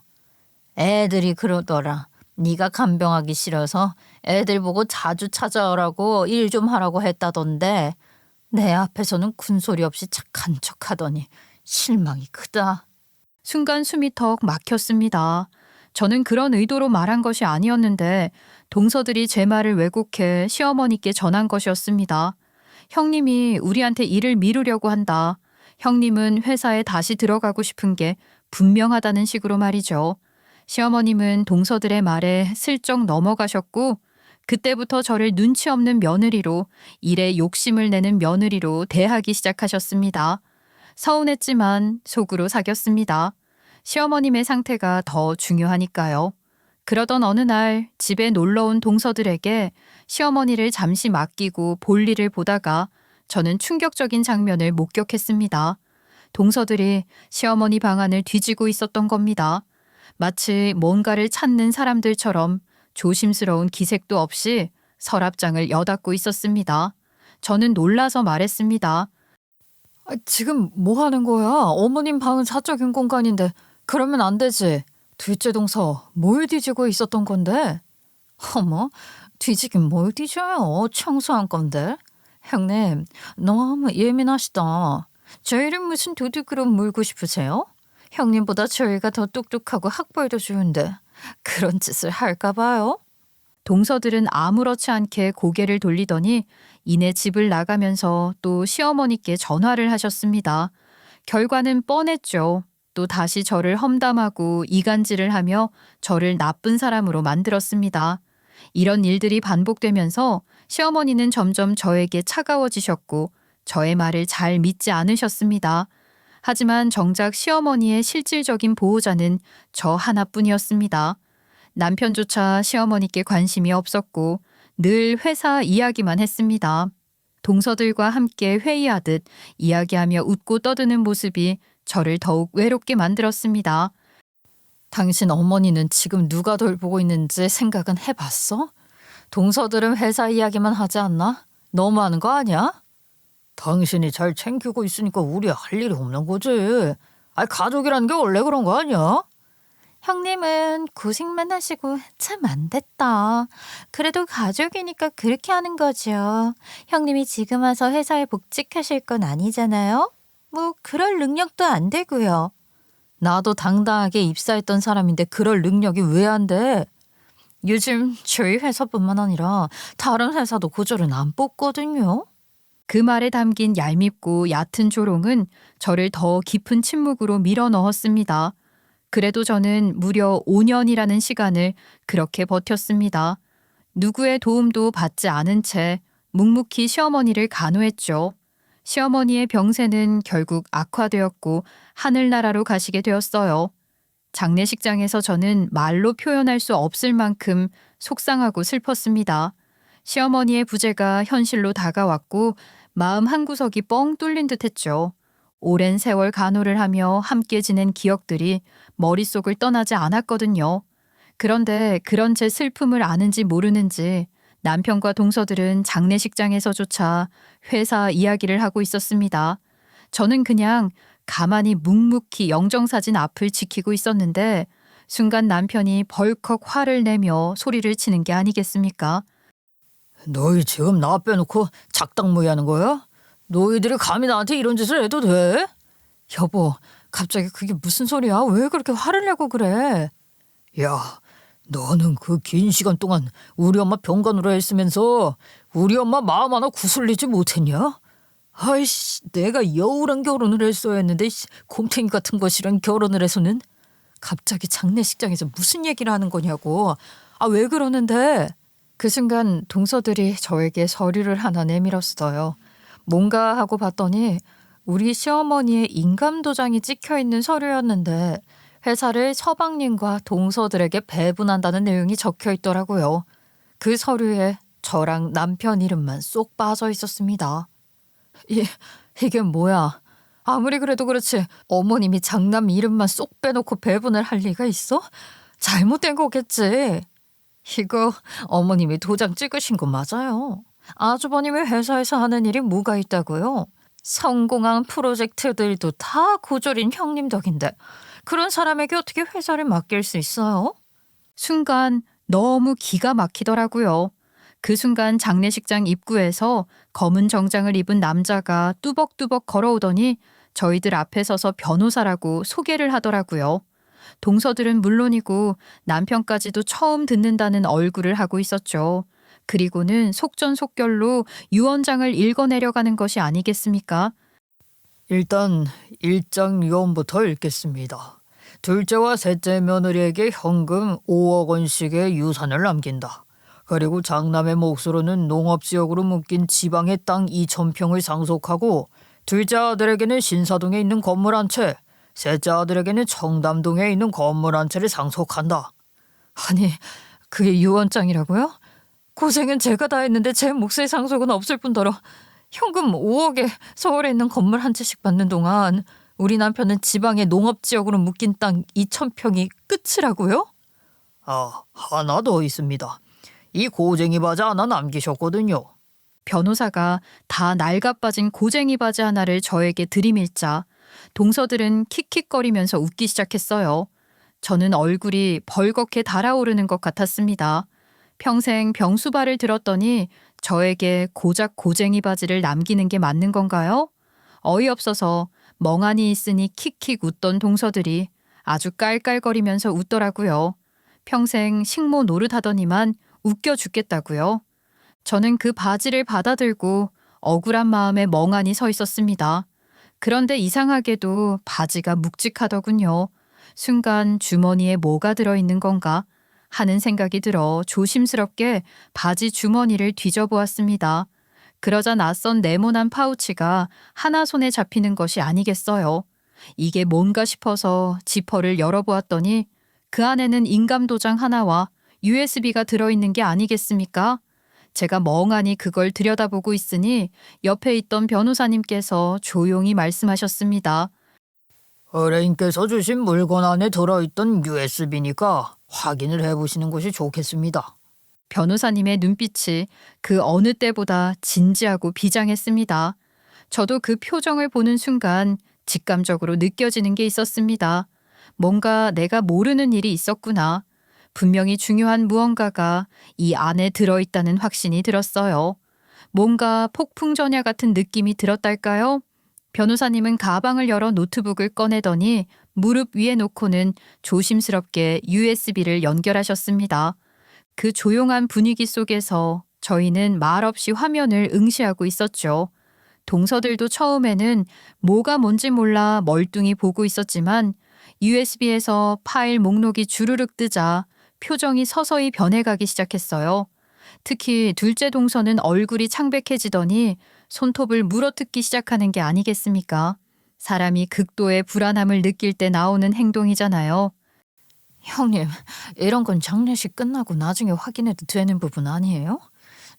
애들이 그러더라. 네가 간병하기 싫어서 애들 보고 자주 찾아오라고 일 좀 하라고 했다던데 내 앞에서는 군소리 없이 착한 척하더니 실망이 크다. 순간 숨이 턱 막혔습니다. 저는 그런 의도로 말한 것이 아니었는데 동서들이 제 말을 왜곡해 시어머니께 전한 것이었습니다. 형님이 우리한테 일을 미루려고 한다. 형님은 회사에 다시 들어가고 싶은 게 분명하다는 식으로 말이죠. 시어머님은 동서들의 말에 슬쩍 넘어가셨고 그때부터 저를 눈치 없는 며느리로, 일에 욕심을 내는 며느리로 대하기 시작하셨습니다. 서운했지만 속으로 사겼습니다. 시어머님의 상태가 더 중요하니까요. 그러던 어느 날 집에 놀러온 동서들에게 시어머니를 잠시 맡기고 볼일을 보다가 저는 충격적인 장면을 목격했습니다. 동서들이 시어머니 방안을 뒤지고 있었던 겁니다. 마치 뭔가를 찾는 사람들처럼 조심스러운 기색도 없이 서랍장을 여닫고 있었습니다. 저는 놀라서 말했습니다. 지금 뭐 하는 거야? 어머님 방은 사적인 공간인데 그러면 안 되지. 둘째 동서 뭘 뒤지고 있었던 건데? 어머, 뒤지긴 뭘 뒤져요. 청소한 건데. 형님, 너무 예민하시다. 저희를 무슨 도둑으로 물고 싶으세요? 형님보다 저희가 더 똑똑하고 학벌도 좋은데 그런 짓을 할까 봐요. 동서들은 아무렇지 않게 고개를 돌리더니 이내 집을 나가면서 또 시어머니께 전화를 하셨습니다. 결과는 뻔했죠. 또 다시 저를 험담하고 이간질을 하며 저를 나쁜 사람으로 만들었습니다. 이런 일들이 반복되면서 시어머니는 점점 저에게 차가워지셨고 저의 말을 잘 믿지 않으셨습니다. 하지만 정작 시어머니의 실질적인 보호자는 저 하나뿐이었습니다. 남편조차 시어머니께 관심이 없었고 늘 회사 이야기만 했습니다. 동서들과 함께 회의하듯 이야기하며 웃고 떠드는 모습이 저를 더욱 외롭게 만들었습니다. 당신 어머니는 지금 누가 돌보고 있는지 생각은 해봤어? 동서들은 회사 이야기만 하지 않나? 너무하는 거 아니야? 당신이 잘 챙기고 있으니까 우리 할 일이 없는 거지. 가족이라는 게 원래 그런 거 아니야? 형님은 고생만 하시고 참 안 됐다. 그래도 가족이니까 그렇게 하는 거죠. 형님이 지금 와서 회사에 복직하실 건 아니잖아요. 뭐 그럴 능력도 안 되고요. 나도 당당하게 입사했던 사람인데 그럴 능력이 왜 안 돼? 요즘 저희 회사뿐만 아니라 다른 회사도 고졸은 안 뽑거든요. 그 말에 담긴 얄밉고 얕은 조롱은 저를 더 깊은 침묵으로 밀어 넣었습니다. 그래도 저는 무려 5년이라는 시간을 그렇게 버텼습니다. 누구의 도움도 받지 않은 채 묵묵히 시어머니를 간호했죠. 시어머니의 병세는 결국 악화되었고 하늘나라로 가시게 되었어요. 장례식장에서 저는 말로 표현할 수 없을 만큼 속상하고 슬펐습니다. 시어머니의 부재가 현실로 다가왔고 마음 한구석이 뻥 뚫린 듯 했죠. 오랜 세월 간호를 하며 함께 지낸 기억들이 머릿속을 떠나지 않았거든요. 그런데 그런 제 슬픔을 아는지 모르는지 남편과 동서들은 장례식장에서조차 회사 이야기를 하고 있었습니다. 저는 그냥 가만히 묵묵히 영정사진 앞을 지키고 있었는데 순간 남편이 벌컥 화를 내며 소리를 치는 게 아니겠습니까? 너희 지금 나 빼놓고 작당무이 하는 거야? 너희들이 감히 나한테 이런 짓을 해도 돼? 여보, 갑자기 그게 무슨 소리야? 왜 그렇게 화를 내고 그래? 야, 너는 그 긴 시간 동안 우리 엄마 병간호라 했으면서 우리 엄마 마음 하나 구슬리지 못했냐? 아이씨, 내가 여우랑 결혼을 했어야 했는데 곰탱이 같은 것이랑 결혼을 해서는 갑자기 장례식장에서 무슨 얘기를 하는 거냐고. 아, 왜 그러는데? 그 순간 동서들이 저에게 서류를 하나 내밀었어요. 뭔가 하고 봤더니 우리 시어머니의 인감도장이 찍혀있는 서류였는데 회사를 서방님과 동서들에게 배분한다는 내용이 적혀 있더라고요. 그 서류에 저랑 남편 이름만 쏙 빠져 있었습니다. 이게 뭐야? 아무리 그래도 그렇지 어머님이 장남 이름만 쏙 빼놓고 배분을 할 리가 있어? 잘못된 거겠지. 이거 어머님이 도장 찍으신 거 맞아요. 아주버님이 회사에서 하는 일이 뭐가 있다고요? 성공한 프로젝트들도 다 고졸인 형님 덕인데 그런 사람에게 어떻게 회사를 맡길 수 있어요? 순간 너무 기가 막히더라고요. 그 순간 장례식장 입구에서 검은 정장을 입은 남자가 뚜벅뚜벅 걸어오더니 저희들 앞에 서서 변호사라고 소개를 하더라고요. 동서들은 물론이고 남편까지도 처음 듣는다는 얼굴을 하고 있었죠. 그리고는 속전속결로 유언장을 읽어내려가는 것이 아니겠습니까? 일단 일장 유언부터 읽겠습니다. 둘째와 셋째 며느리에게 현금 5억 원씩의 유산을 남긴다. 그리고 장남의 몫으로는 농업지역으로 묶인 지방의 땅 2,000평을 상속하고 둘째 아들에게는 신사동에 있는 건물 한 채, 셋째 아들에게는 청담동에 있는 건물 한 채를 상속한다. 아니, 그게 유언장이라고요? 고생은 제가 다 했는데 제 몫의 상속은 없을 뿐더러 현금 5억에 서울에 있는 건물 한 채씩 받는 동안 우리 남편은 지방의 농업지역으로 묶인 땅 2,000평이 끝이라고요? 아, 하나 더 있습니다. 이 고쟁이 바지 하나 남기셨거든요. 변호사가 다 낡아빠진 고쟁이 바지 하나를 저에게 들이밀자 동서들은 킥킥거리면서 웃기 시작했어요. 저는 얼굴이 벌겋게 달아오르는 것 같았습니다. 평생 병수발을 들었더니 저에게 고작 고쟁이 바지를 남기는 게 맞는 건가요? 어이없어서 멍하니 있으니 킥킥 웃던 동서들이 아주 깔깔거리면서 웃더라고요. 평생 식모 노릇하더니만 웃겨 죽겠다고요. 저는 그 바지를 받아들고 억울한 마음에 멍하니 서 있었습니다. 그런데 이상하게도 바지가 묵직하더군요. 순간 주머니에 뭐가 들어있는 건가 하는 생각이 들어 조심스럽게 바지 주머니를 뒤져보았습니다. 그러자 낯선 네모난 파우치가 하나 손에 잡히는 것이 아니겠어요. 이게 뭔가 싶어서 지퍼를 열어보았더니 그 안에는 인감도장 하나와 USB가 들어있는 게 아니겠습니까? 제가 멍하니 그걸 들여다보고 있으니 옆에 있던 변호사님께서 조용히 말씀하셨습니다. 의뢰인께서 주신 물건 안에 들어있던 USB니까 확인을 해보시는 것이 좋겠습니다. 변호사님의 눈빛이 그 어느 때보다 진지하고 비장했습니다. 저도 그 표정을 보는 순간 직감적으로 느껴지는 게 있었습니다. 뭔가 내가 모르는 일이 있었구나. 분명히 중요한 무언가가 이 안에 들어있다는 확신이 들었어요. 뭔가 폭풍전야 같은 느낌이 들었달까요? 변호사님은 가방을 열어 노트북을 꺼내더니 무릎 위에 놓고는 조심스럽게 USB를 연결하셨습니다. 그 조용한 분위기 속에서 저희는 말없이 화면을 응시하고 있었죠. 동서들도 처음에는 뭐가 뭔지 몰라 멀뚱히 보고 있었지만 USB에서 파일 목록이 주르륵 뜨자 표정이 서서히 변해가기 시작했어요. 특히 둘째 동서는 얼굴이 창백해지더니 손톱을 물어뜯기 시작하는 게 아니겠습니까? 사람이 극도의 불안함을 느낄 때 나오는 행동이잖아요. 형님, 이런 건 장례식 끝나고 나중에 확인해도 되는 부분 아니에요?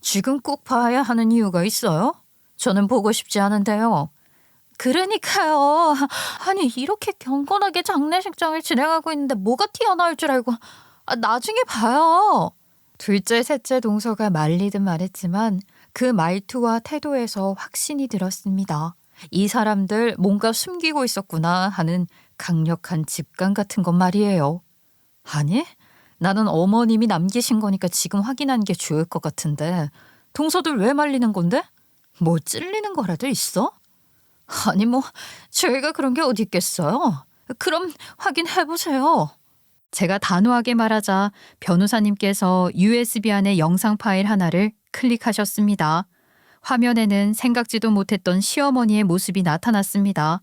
지금 꼭 봐야 하는 이유가 있어요? 저는 보고 싶지 않은데요. 그러니까요. 아니, 이렇게 경건하게 장례식장을 진행하고 있는데 뭐가 튀어나올 줄 알고 나중에 봐요. 둘째, 셋째 동서가 말리듯 말했지만 그 말투와 태도에서 확신이 들었습니다. 이 사람들 뭔가 숨기고 있었구나 하는 강력한 직감 같은 건 말이에요. 아니, 나는 어머님이 남기신 거니까 지금 확인하는 게 좋을 것 같은데 동서들 왜 말리는 건데? 뭐 찔리는 거라도 있어? 아니 뭐 저희가 그런 게 어디 있겠어요. 그럼 확인해보세요. 제가 단호하게 말하자 변호사님께서 USB 안의 영상 파일 하나를 클릭하셨습니다. 화면에는 생각지도 못했던 시어머니의 모습이 나타났습니다.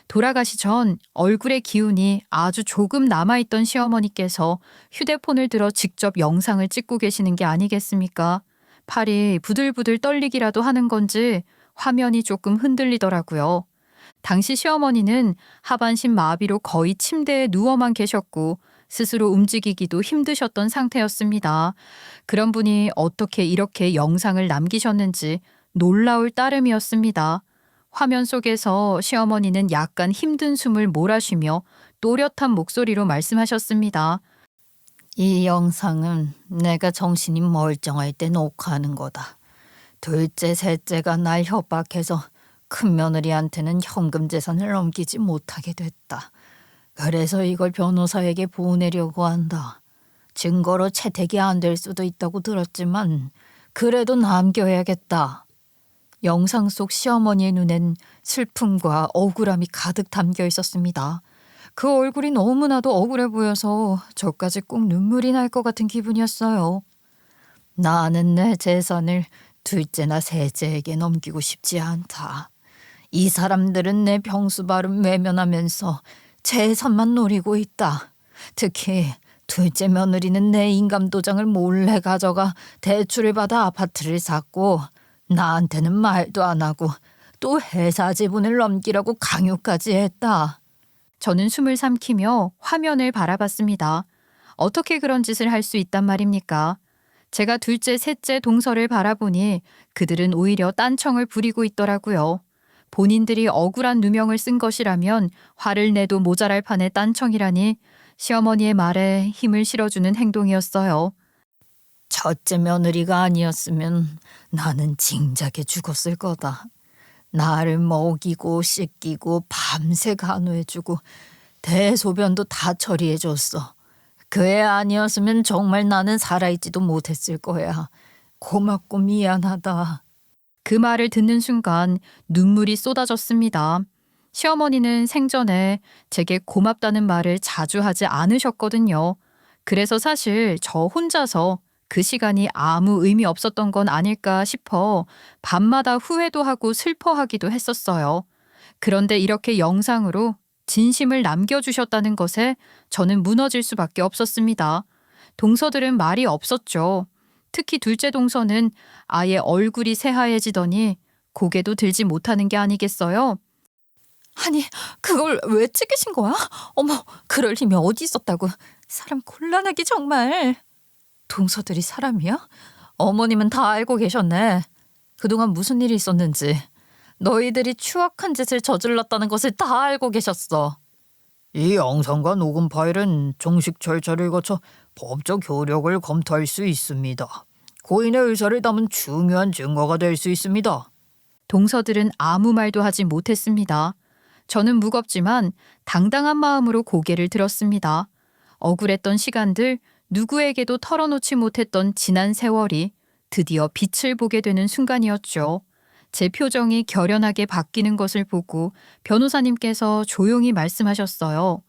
돌아가시 전 얼굴의 기운이 아주 조금 남아있던 시어머니께서 휴대폰을 들어 직접 영상을 찍고 계시는 게 아니겠습니까? 팔이 부들부들 떨리기라도 하는 건지 화면이 조금 흔들리더라고요. 당시 시어머니는 하반신 마비로 거의 침대에 누워만 계셨고 스스로 움직이기도 힘드셨던 상태였습니다. 그런 분이 어떻게 이렇게 영상을 남기셨는지 놀라울 따름이었습니다. 화면 속에서 시어머니는 약간 힘든 숨을 몰아쉬며 또렷한 목소리로 말씀하셨습니다. 이 영상은 내가 정신이 멀쩡할 때 녹화하는 거다. 둘째, 셋째가 날 협박해서 큰며느리한테는 현금 재산을 넘기지 못하게 됐다. 그래서 이걸 변호사에게 보내려고 한다. 증거로 채택이 안 될 수도 있다고 들었지만 그래도 남겨야겠다. 영상 속 시어머니의 눈엔 슬픔과 억울함이 가득 담겨 있었습니다. 그 얼굴이 너무나도 억울해 보여서 저까지 꼭 눈물이 날 것 같은 기분이었어요. 나는 내 재산을 둘째나 셋째에게 넘기고 싶지 않다. 이 사람들은 내 병수발은 외면하면서 재산만 노리고 있다. 특히 둘째 며느리는 내 인감도장을 몰래 가져가 대출을 받아 아파트를 샀고 나한테는 말도 안 하고 또 회사 지분을 넘기라고 강요까지 했다. 저는 숨을 삼키며 화면을 바라봤습니다. 어떻게 그런 짓을 할 수 있단 말입니까? 제가 둘째, 셋째 동서를 바라보니 그들은 오히려 딴청을 부리고 있더라고요. 본인들이 억울한 누명을 쓴 것이라면 화를 내도 모자랄 판의 딴청이라니 시어머니의 말에 힘을 실어주는 행동이었어요. 첫째 며느리가 아니었으면 나는 징작에 죽었을 거다. 나를 먹이고 씻기고 밤새 간호해주고 대소변도 다 처리해줬어. 그 애 아니었으면 정말 나는 살아있지도 못했을 거야. 고맙고 미안하다. 그 말을 듣는 순간 눈물이 쏟아졌습니다. 시어머니는 생전에 제게 고맙다는 말을 자주 하지 않으셨거든요. 그래서 사실 저 혼자서 그 시간이 아무 의미 없었던 건 아닐까 싶어 밤마다 후회도 하고 슬퍼하기도 했었어요. 그런데 이렇게 영상으로 진심을 남겨주셨다는 것에 저는 무너질 수밖에 없었습니다. 동서들은 말이 없었죠. 특히 둘째 동서는 아예 얼굴이 새하얘지더니 고개도 들지 못하는 게 아니겠어요? 아니, 그걸 왜 찍으신 거야? 어머, 그럴 힘이 어디 있었다고. 사람 곤란하게 정말. 동서들이 사람이야? 어머님은 다 알고 계셨네. 그동안 무슨 일이 있었는지. 너희들이 추악한 짓을 저질렀다는 것을 다 알고 계셨어. 이 영상과 녹음 파일은 정식 절차를 거쳐 법적 효력을 검토할 수 있습니다. 고인의 의사를 담은 중요한 증거가 될 수 있습니다. 동서들은 아무 말도 하지 못했습니다. 저는 무겁지만 당당한 마음으로 고개를 들었습니다. 억울했던 시간들, 누구에게도 털어놓지 못했던 지난 세월이 드디어 빛을 보게 되는 순간이었죠. 제 표정이 결연하게 바뀌는 것을 보고 변호사님께서 조용히 말씀하셨어요.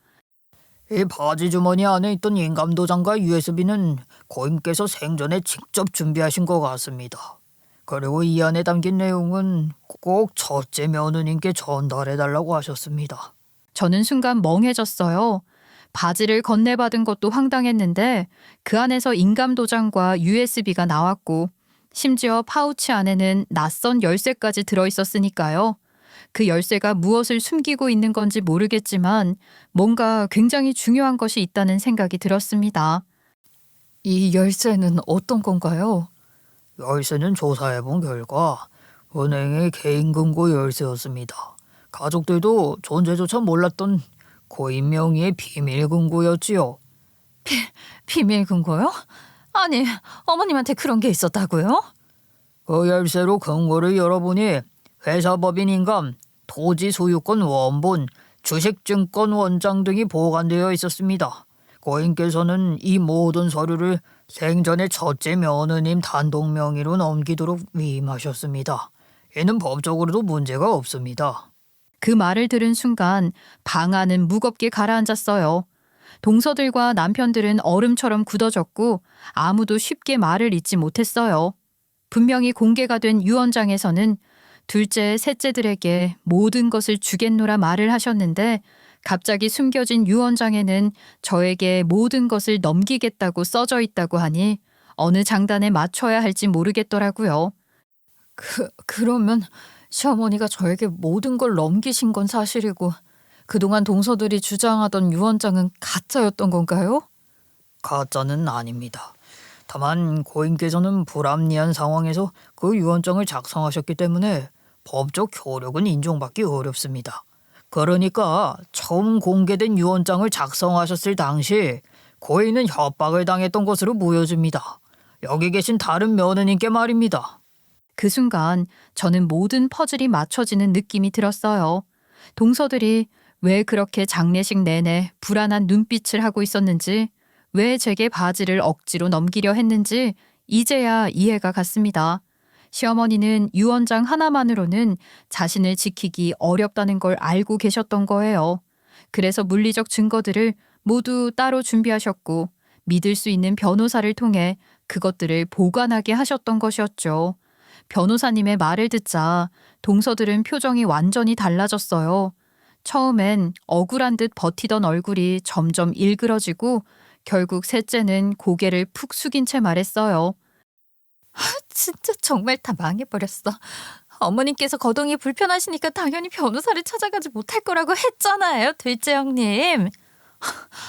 이 바지 주머니 안에 있던 인감도장과 USB는 고인께서 생전에 직접 준비하신 것 같습니다. 그리고 이 안에 담긴 내용은 꼭 첫째 며느님께 전달해달라고 하셨습니다. 저는 순간 멍해졌어요. 바지를 건네받은 것도 황당했는데 그 안에서 인감도장과 USB가 나왔고 심지어 파우치 안에는 낯선 열쇠까지 들어있었으니까요. 그 열쇠가 무엇을 숨기고 있는 건지 모르겠지만 뭔가 굉장히 중요한 것이 있다는 생각이 들었습니다. 이 열쇠는 어떤 건가요? 열쇠는 조사해본 결과 은행의 개인금고 열쇠였습니다. 가족들도 존재조차 몰랐던 고인 명의의 비밀금고였지요. 비밀금고요? 아니, 어머님한테 그런 게 있었다고요? 그 열쇠로 금고를 열어보니 회사 법인 인감, 토지 소유권 원본, 주식증권 원장 등이 보관되어 있었습니다. 고인께서는 이 모든 서류를 생전의 첫째 며느님 단독 명의로 넘기도록 위임하셨습니다. 이는 법적으로도 문제가 없습니다. 그 말을 들은 순간 방 안은 무겁게 가라앉았어요. 동서들과 남편들은 얼음처럼 굳어졌고 아무도 쉽게 말을 잇지 못했어요. 분명히 공개가 된 유언장에서는 둘째, 셋째들에게 모든 것을 주겠노라 말을 하셨는데 갑자기 숨겨진 유언장에는 저에게 모든 것을 넘기겠다고 써져 있다고 하니 어느 장단에 맞춰야 할지 모르겠더라고요. 그러면 시어머니가 저에게 모든 걸 넘기신 건 사실이고 그동안 동서들이 주장하던 유언장은 가짜였던 건가요? 가짜는 아닙니다. 다만 고인께서는 불합리한 상황에서 그 유언장을 작성하셨기 때문에 법적 효력은 인정받기 어렵습니다. 그러니까 처음 공개된 유언장을 작성하셨을 당시 고인은 협박을 당했던 것으로 보여집니다. 여기 계신 다른 며느님께 말입니다. 그 순간 저는 모든 퍼즐이 맞춰지는 느낌이 들었어요. 동서들이 왜 그렇게 장례식 내내 불안한 눈빛을 하고 있었는지, 왜 제게 바지를 억지로 넘기려 했는지 이제야 이해가 갔습니다. 시어머니는 유언장 하나만으로는 자신을 지키기 어렵다는 걸 알고 계셨던 거예요. 그래서 물리적 증거들을 모두 따로 준비하셨고 믿을 수 있는 변호사를 통해 그것들을 보관하게 하셨던 것이었죠. 변호사님의 말을 듣자 동서들은 표정이 완전히 달라졌어요. 처음엔 억울한 듯 버티던 얼굴이 점점 일그러지고 결국 셋째는 고개를 푹 숙인 채 말했어요. 진짜 정말 다 망해버렸어. 어머님께서 거동이 불편하시니까 당연히 변호사를 찾아가지 못할 거라고 했잖아요, 둘째 형님.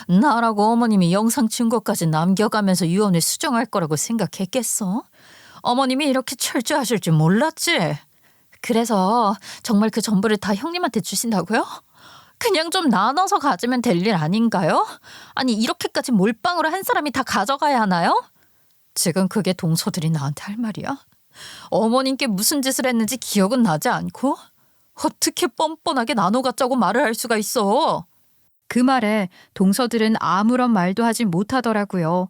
나라고 어머님이 영상 증거까지 남겨가면서 유언을 수정할 거라고 생각했겠어? 어머님이 이렇게 철저하실 줄 몰랐지. 그래서 정말 그 전부를 다 형님한테 주신다고요? 그냥 좀 나눠서 가지면 될 일 아닌가요? 아니 이렇게까지 몰빵으로 한 사람이 다 가져가야 하나요? 지금 그게 동서들이 나한테 할 말이야? 어머님께 무슨 짓을 했는지 기억은 나지 않고? 어떻게 뻔뻔하게 나눠 갖자고 말을 할 수가 있어? 그 말에 동서들은 아무런 말도 하지 못하더라고요.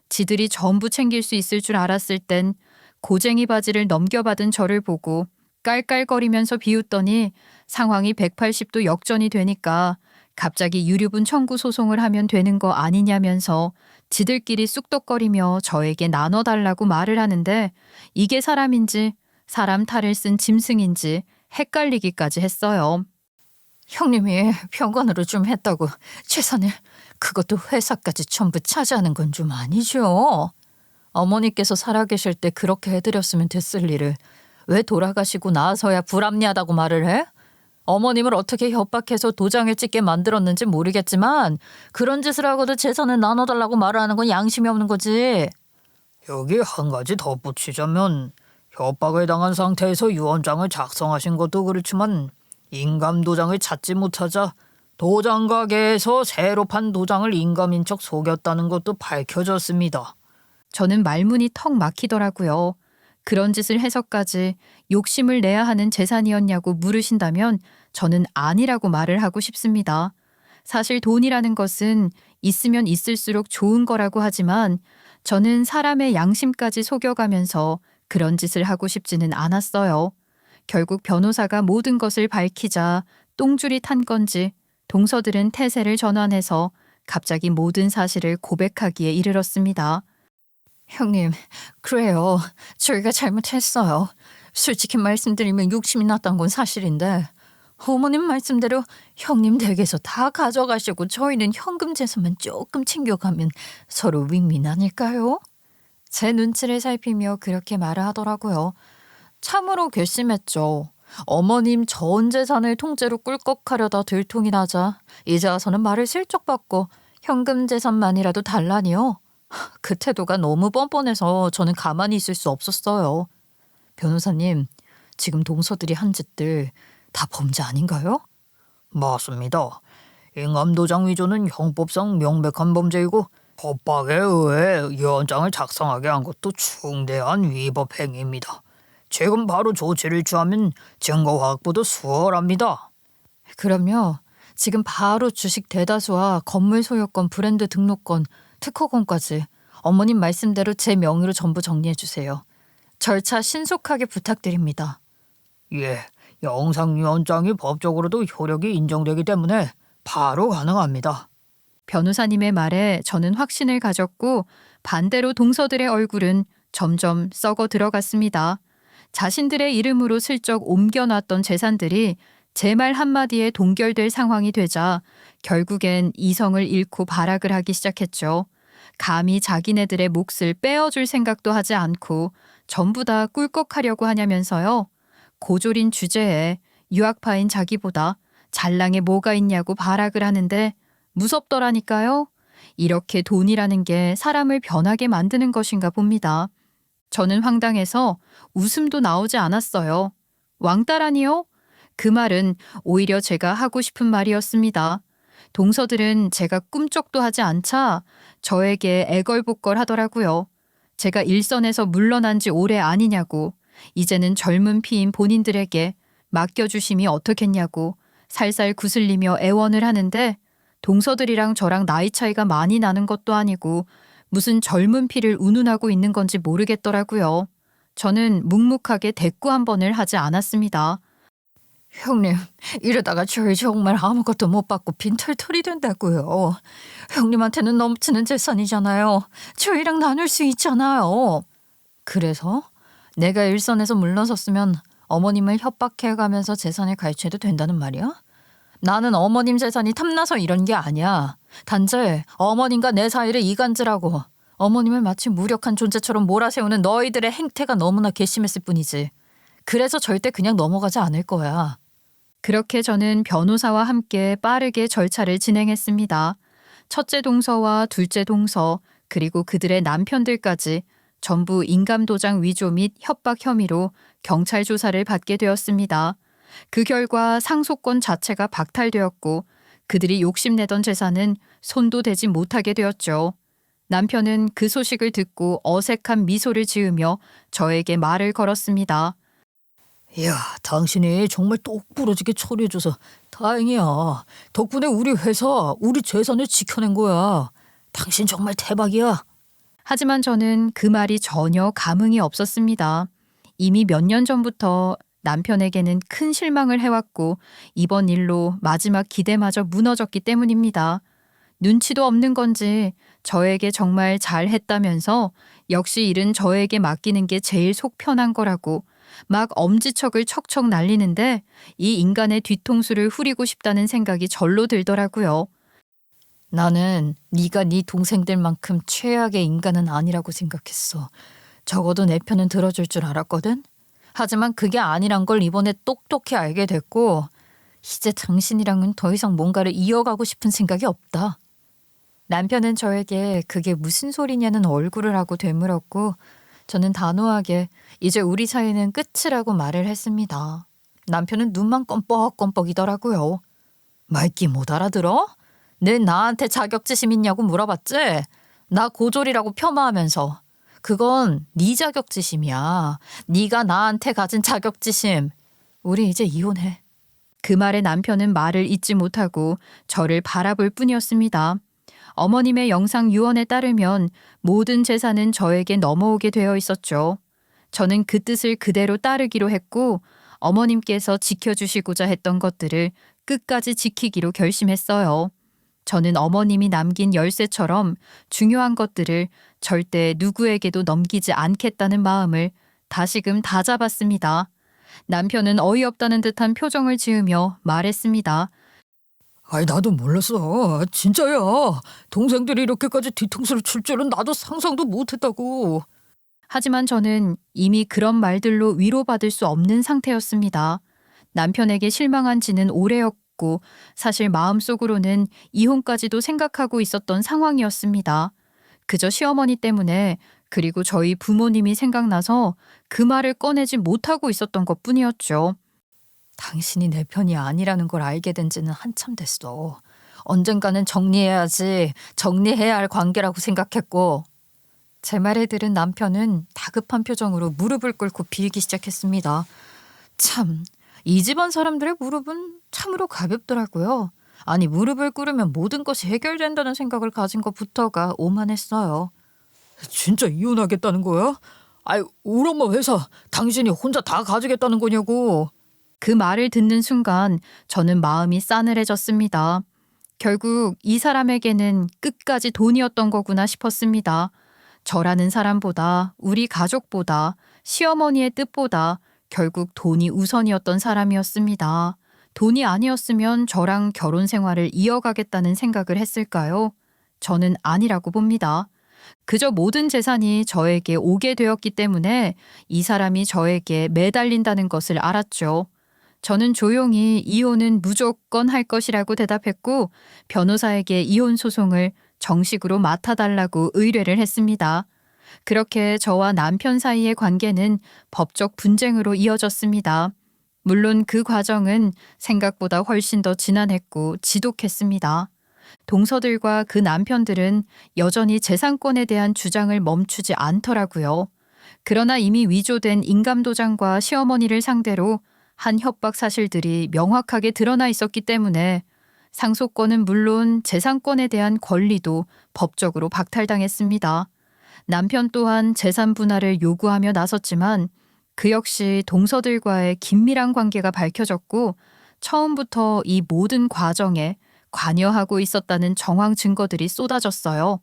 지들이 전부 챙길 수 있을 줄 알았을 땐 고쟁이 바지를 넘겨받은 저를 보고 깔깔거리면서 비웃더니 상황이 180도 역전이 되니까 갑자기 유류분 청구 소송을 하면 되는 거 아니냐면서 지들끼리 쑥덕거리며 저에게 나눠달라고 말을 하는데 이게 사람인지 사람 탈을 쓴 짐승인지 헷갈리기까지 했어요. 형님이 병관으로 좀 했다고 재산을 그것도 회사까지 전부 차지하는 건 좀 아니죠. 어머니께서 살아계실 때 그렇게 해드렸으면 됐을 일을 왜 돌아가시고 나서야 불합리하다고 말을 해? 어머님을 어떻게 협박해서 도장을 찍게 만들었는지 모르겠지만 그런 짓을 하고도 재산을 나눠달라고 말을 하는 건 양심이 없는 거지. 여기 한 가지 덧붙이자면 협박을 당한 상태에서 유언장을 작성하신 것도 그렇지만 인감도장을 찾지 못하자 도장 가게에서 새로 판 도장을 인감인 척 속였다는 것도 밝혀졌습니다. 저는 말문이 턱 막히더라고요. 그런 짓을 해서까지 욕심을 내야 하는 재산이었냐고 물으신다면 저는 아니라고 말을 하고 싶습니다. 사실 돈이라는 것은 있으면 있을수록 좋은 거라고 하지만 저는 사람의 양심까지 속여가면서 그런 짓을 하고 싶지는 않았어요. 결국 변호사가 모든 것을 밝히자 똥줄이 탄 건지 동서들은 태세를 전환해서 갑자기 모든 사실을 고백하기에 이르렀습니다. 형님, 그래요. 저희가 잘못했어요. 솔직히 말씀드리면 욕심이 났던 건 사실인데 어머님 말씀대로 형님 댁에서 다 가져가시고 저희는 현금 재산만 조금 챙겨가면 서로 윈윈 아닐까요? 제 눈치를 살피며 그렇게 말을 하더라고요. 참으로 괘씸했죠. 어머님 전 재산을 통째로 꿀꺽하려다 들통이 나자 이제 와서는 말을 슬쩍 바꿔 현금 재산만이라도 달라니요. 그 태도가 너무 뻔뻔해서 저는 가만히 있을 수 없었어요. 변호사님, 지금 동서들이 한 짓들 다 범죄 아닌가요? 맞습니다. 인감도장 위조는 형법상 명백한 범죄이고 협박에 의해 유언장을 작성하게 한 것도 중대한 위법 행위입니다. 지금 바로 조치를 취하면 증거 확보도 수월합니다. 그럼요. 지금 바로 주식 대다수와 건물 소유권, 브랜드 등록권, 특허권까지 어머님 말씀대로 제 명의로 전부 정리해 주세요. 절차 신속하게 부탁드립니다. 예, 영상유언장이 법적으로도 효력이 인정되기 때문에 바로 가능합니다. 변호사님의 말에 저는 확신을 가졌고 반대로 동서들의 얼굴은 점점 썩어 들어갔습니다. 자신들의 이름으로 슬쩍 옮겨놨던 재산들이 제 말 한마디에 동결될 상황이 되자 결국엔 이성을 잃고 발악을 하기 시작했죠. 감히 자기네들의 몫을 빼어줄 생각도 하지 않고 전부 다 꿀꺽하려고 하냐면서요. 고졸인 주제에 유학파인 자기보다 잘랑에 뭐가 있냐고 발악을 하는데 무섭더라니까요. 이렇게 돈이라는 게 사람을 변하게 만드는 것인가 봅니다. 저는 황당해서 웃음도 나오지 않았어요. 왕따라니요? 그 말은 오히려 제가 하고 싶은 말이었습니다. 동서들은 제가 꿈쩍도 하지 않자 저에게 애걸복걸 하더라고요. 제가 일선에서 물러난 지 오래 아니냐고, 이제는 젊은 피인 본인들에게 맡겨주심이 어떻겠냐고 살살 구슬리며 애원을 하는데 동서들이랑 저랑 나이 차이가 많이 나는 것도 아니고 무슨 젊은 피를 운운하고 있는 건지 모르겠더라고요. 저는 묵묵하게 대꾸 한 번을 하지 않았습니다. 형님, 이러다가 저희 정말 아무것도 못 받고 빈털털이 된다고요. 형님한테는 넘치는 재산이잖아요. 저희랑 나눌 수 있잖아요. 그래서 내가 일선에서 물러섰으면 어머님을 협박해가면서 재산을 갈취해도 된다는 말이야? 나는 어머님 재산이 탐나서 이런 게 아니야. 단지 어머님과 내 사이를 이간질하고 어머님을 마치 무력한 존재처럼 몰아세우는 너희들의 행태가 너무나 괘씸했을 뿐이지. 그래서 절대 그냥 넘어가지 않을 거야. 그렇게 저는 변호사와 함께 빠르게 절차를 진행했습니다. 첫째 동서와 둘째 동서, 그리고 그들의 남편들까지 전부 인감도장 위조 및 협박 혐의로 경찰 조사를 받게 되었습니다. 그 결과 상속권 자체가 박탈되었고 그들이 욕심내던 재산은 손도 대지 못하게 되었죠. 남편은 그 소식을 듣고 어색한 미소를 지으며 저에게 말을 걸었습니다. 이야, 당신이 정말 똑부러지게 처리해줘서 다행이야. 덕분에 우리 회사, 우리 재산을 지켜낸 거야. 당신 정말 대박이야. 하지만 저는 그 말이 전혀 감흥이 없었습니다. 이미 몇 년 전부터 남편에게는 큰 실망을 해왔고 이번 일로 마지막 기대마저 무너졌기 때문입니다. 눈치도 없는 건지 저에게 정말 잘했다면서 역시 일은 저에게 맡기는 게 제일 속 편한 거라고 막 엄지척을 척척 날리는데 이 인간의 뒤통수를 후리고 싶다는 생각이 절로 들더라고요. 나는 네가 네 동생들만큼 최악의 인간은 아니라고 생각했어. 적어도 내 편은 들어줄 줄 알았거든. 하지만 그게 아니란 걸 이번에 똑똑히 알게 됐고 이제 당신이랑은 더 이상 뭔가를 이어가고 싶은 생각이 없다. 남편은 저에게 그게 무슨 소리냐는 얼굴을 하고 되물었고 저는 단호하게 이제 우리 사이는 끝이라고 말을 했습니다. 남편은 눈만 껌뻑껌뻑이더라고요. 말귀 못 알아들어? 늘 나한테 자격지심 있냐고 물어봤지? 나 고졸이라고 폄하하면서. 그건 네 자격지심이야. 네가 나한테 가진 자격지심. 우리 이제 이혼해. 그 말에 남편은 말을 잇지 못하고 저를 바라볼 뿐이었습니다. 어머님의 영상 유언에 따르면 모든 재산은 저에게 넘어오게 되어 있었죠. 저는 그 뜻을 그대로 따르기로 했고 어머님께서 지켜주시고자 했던 것들을 끝까지 지키기로 결심했어요. 저는 어머님이 남긴 열쇠처럼 중요한 것들을 절대 누구에게도 넘기지 않겠다는 마음을 다시금 다잡았습니다. 남편은 어이없다는 듯한 표정을 지으며 말했습니다. 아이, 나도 몰랐어. 진짜야. 동생들이 이렇게까지 뒤통수를 칠 줄은 나도 상상도 못했다고. 하지만 저는 이미 그런 말들로 위로받을 수 없는 상태였습니다. 남편에게 실망한 지는 오래였고 사실 마음속으로는 이혼까지도 생각하고 있었던 상황이었습니다. 그저 시어머니 때문에 그리고 저희 부모님이 생각나서 그 말을 꺼내지 못하고 있었던 것뿐이었죠. 당신이 내 편이 아니라는 걸 알게 된 지는 한참 됐어. 언젠가는 정리해야지. 정리해야 할 관계라고 생각했고. 제 말을 들은 남편은 다급한 표정으로 무릎을 꿇고 빌기 시작했습니다. 참, 이 집안 사람들의 무릎은 참으로 가볍더라고요. 아니, 무릎을 꿇으면 모든 것이 해결된다는 생각을 가진 것부터가 오만했어요. 진짜 이혼하겠다는 거야? 아이, 우리 엄마 회사 당신이 혼자 다 가지겠다는 거냐고. 그 말을 듣는 순간 저는 마음이 싸늘해졌습니다. 결국 이 사람에게는 끝까지 돈이었던 거구나 싶었습니다. 저라는 사람보다, 우리 가족보다, 시어머니의 뜻보다 결국 돈이 우선이었던 사람이었습니다. 돈이 아니었으면 저랑 결혼 생활을 이어가겠다는 생각을 했을까요? 저는 아니라고 봅니다. 그저 모든 재산이 저에게 오게 되었기 때문에 이 사람이 저에게 매달린다는 것을 알았죠. 저는 조용히 이혼은 무조건 할 것이라고 대답했고 변호사에게 이혼 소송을 정식으로 맡아달라고 의뢰를 했습니다. 그렇게 저와 남편 사이의 관계는 법적 분쟁으로 이어졌습니다. 물론 그 과정은 생각보다 훨씬 더 지난했고 지독했습니다. 동서들과 그 남편들은 여전히 재산권에 대한 주장을 멈추지 않더라고요. 그러나 이미 위조된 인감도장과 시어머니를 상대로 한 협박 사실들이 명확하게 드러나 있었기 때문에 상속권은 물론 재산권에 대한 권리도 법적으로 박탈당했습니다. 남편 또한 재산 분할을 요구하며 나섰지만 그 역시 동서들과의 긴밀한 관계가 밝혀졌고 처음부터 이 모든 과정에 관여하고 있었다는 정황 증거들이 쏟아졌어요.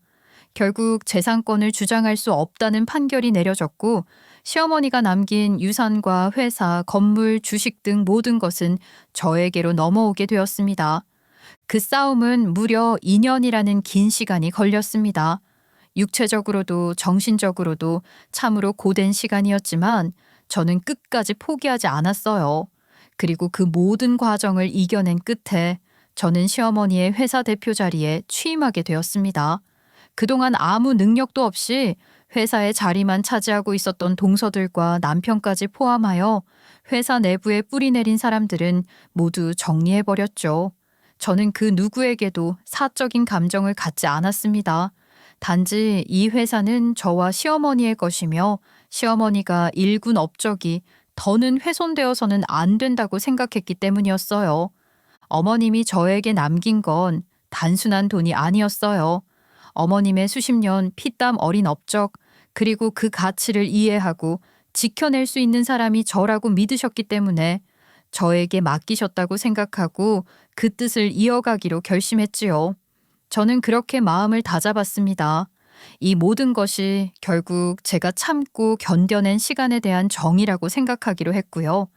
결국 재산권을 주장할 수 없다는 판결이 내려졌고 시어머니가 남긴 유산과 회사, 건물, 주식 등 모든 것은 저에게로 넘어오게 되었습니다. 그 싸움은 무려 2년이라는 긴 시간이 걸렸습니다. 육체적으로도 정신적으로도 참으로 고된 시간이었지만 저는 끝까지 포기하지 않았어요. 그리고 그 모든 과정을 이겨낸 끝에 저는 시어머니의 회사 대표 자리에 취임하게 되었습니다. 그동안 아무 능력도 없이 회사의 자리만 차지하고 있었던 동서들과 남편까지 포함하여 회사 내부에 뿌리 내린 사람들은 모두 정리해버렸죠. 저는 그 누구에게도 사적인 감정을 갖지 않았습니다. 단지 이 회사는 저와 시어머니의 것이며 시어머니가 일군 업적이 더는 훼손되어서는 안 된다고 생각했기 때문이었어요. 어머님이 저에게 남긴 건 단순한 돈이 아니었어요. 어머님의 수십 년 피땀 어린 업적, 그리고 그 가치를 이해하고 지켜낼 수 있는 사람이 저라고 믿으셨기 때문에 저에게 맡기셨다고 생각하고 그 뜻을 이어가기로 결심했지요. 저는 그렇게 마음을 다잡았습니다. 이 모든 것이 결국 제가 참고 견뎌낸 시간에 대한 정의라고 생각하기로 했고요.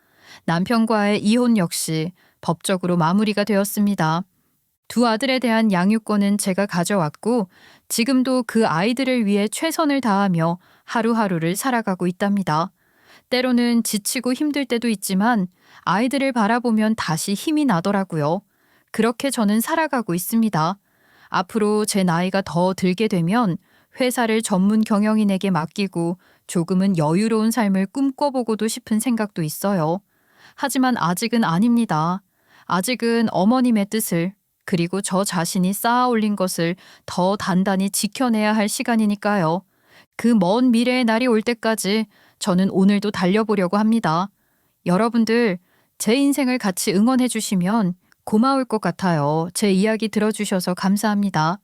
남편과의 이혼 역시 법적으로 마무리가 되었습니다. 두 아들에 대한 양육권은 제가 가져왔고 지금도 그 아이들을 위해 최선을 다하며 하루하루를 살아가고 있답니다. 때로는 지치고 힘들 때도 있지만 아이들을 바라보면 다시 힘이 나더라고요. 그렇게 저는 살아가고 있습니다. 앞으로 제 나이가 더 들게 되면 회사를 전문 경영인에게 맡기고 조금은 여유로운 삶을 꿈꿔보고도 싶은 생각도 있어요. 하지만 아직은 아닙니다. 아직은 어머님의 뜻을 그리고 저 자신이 쌓아 올린 것을 더 단단히 지켜내야 할 시간이니까요. 그 먼 미래의 날이 올 때까지 저는 오늘도 달려보려고 합니다. 여러분들, 제 인생을 같이 응원해 주시면 고마울 것 같아요. 제 이야기 들어주셔서 감사합니다.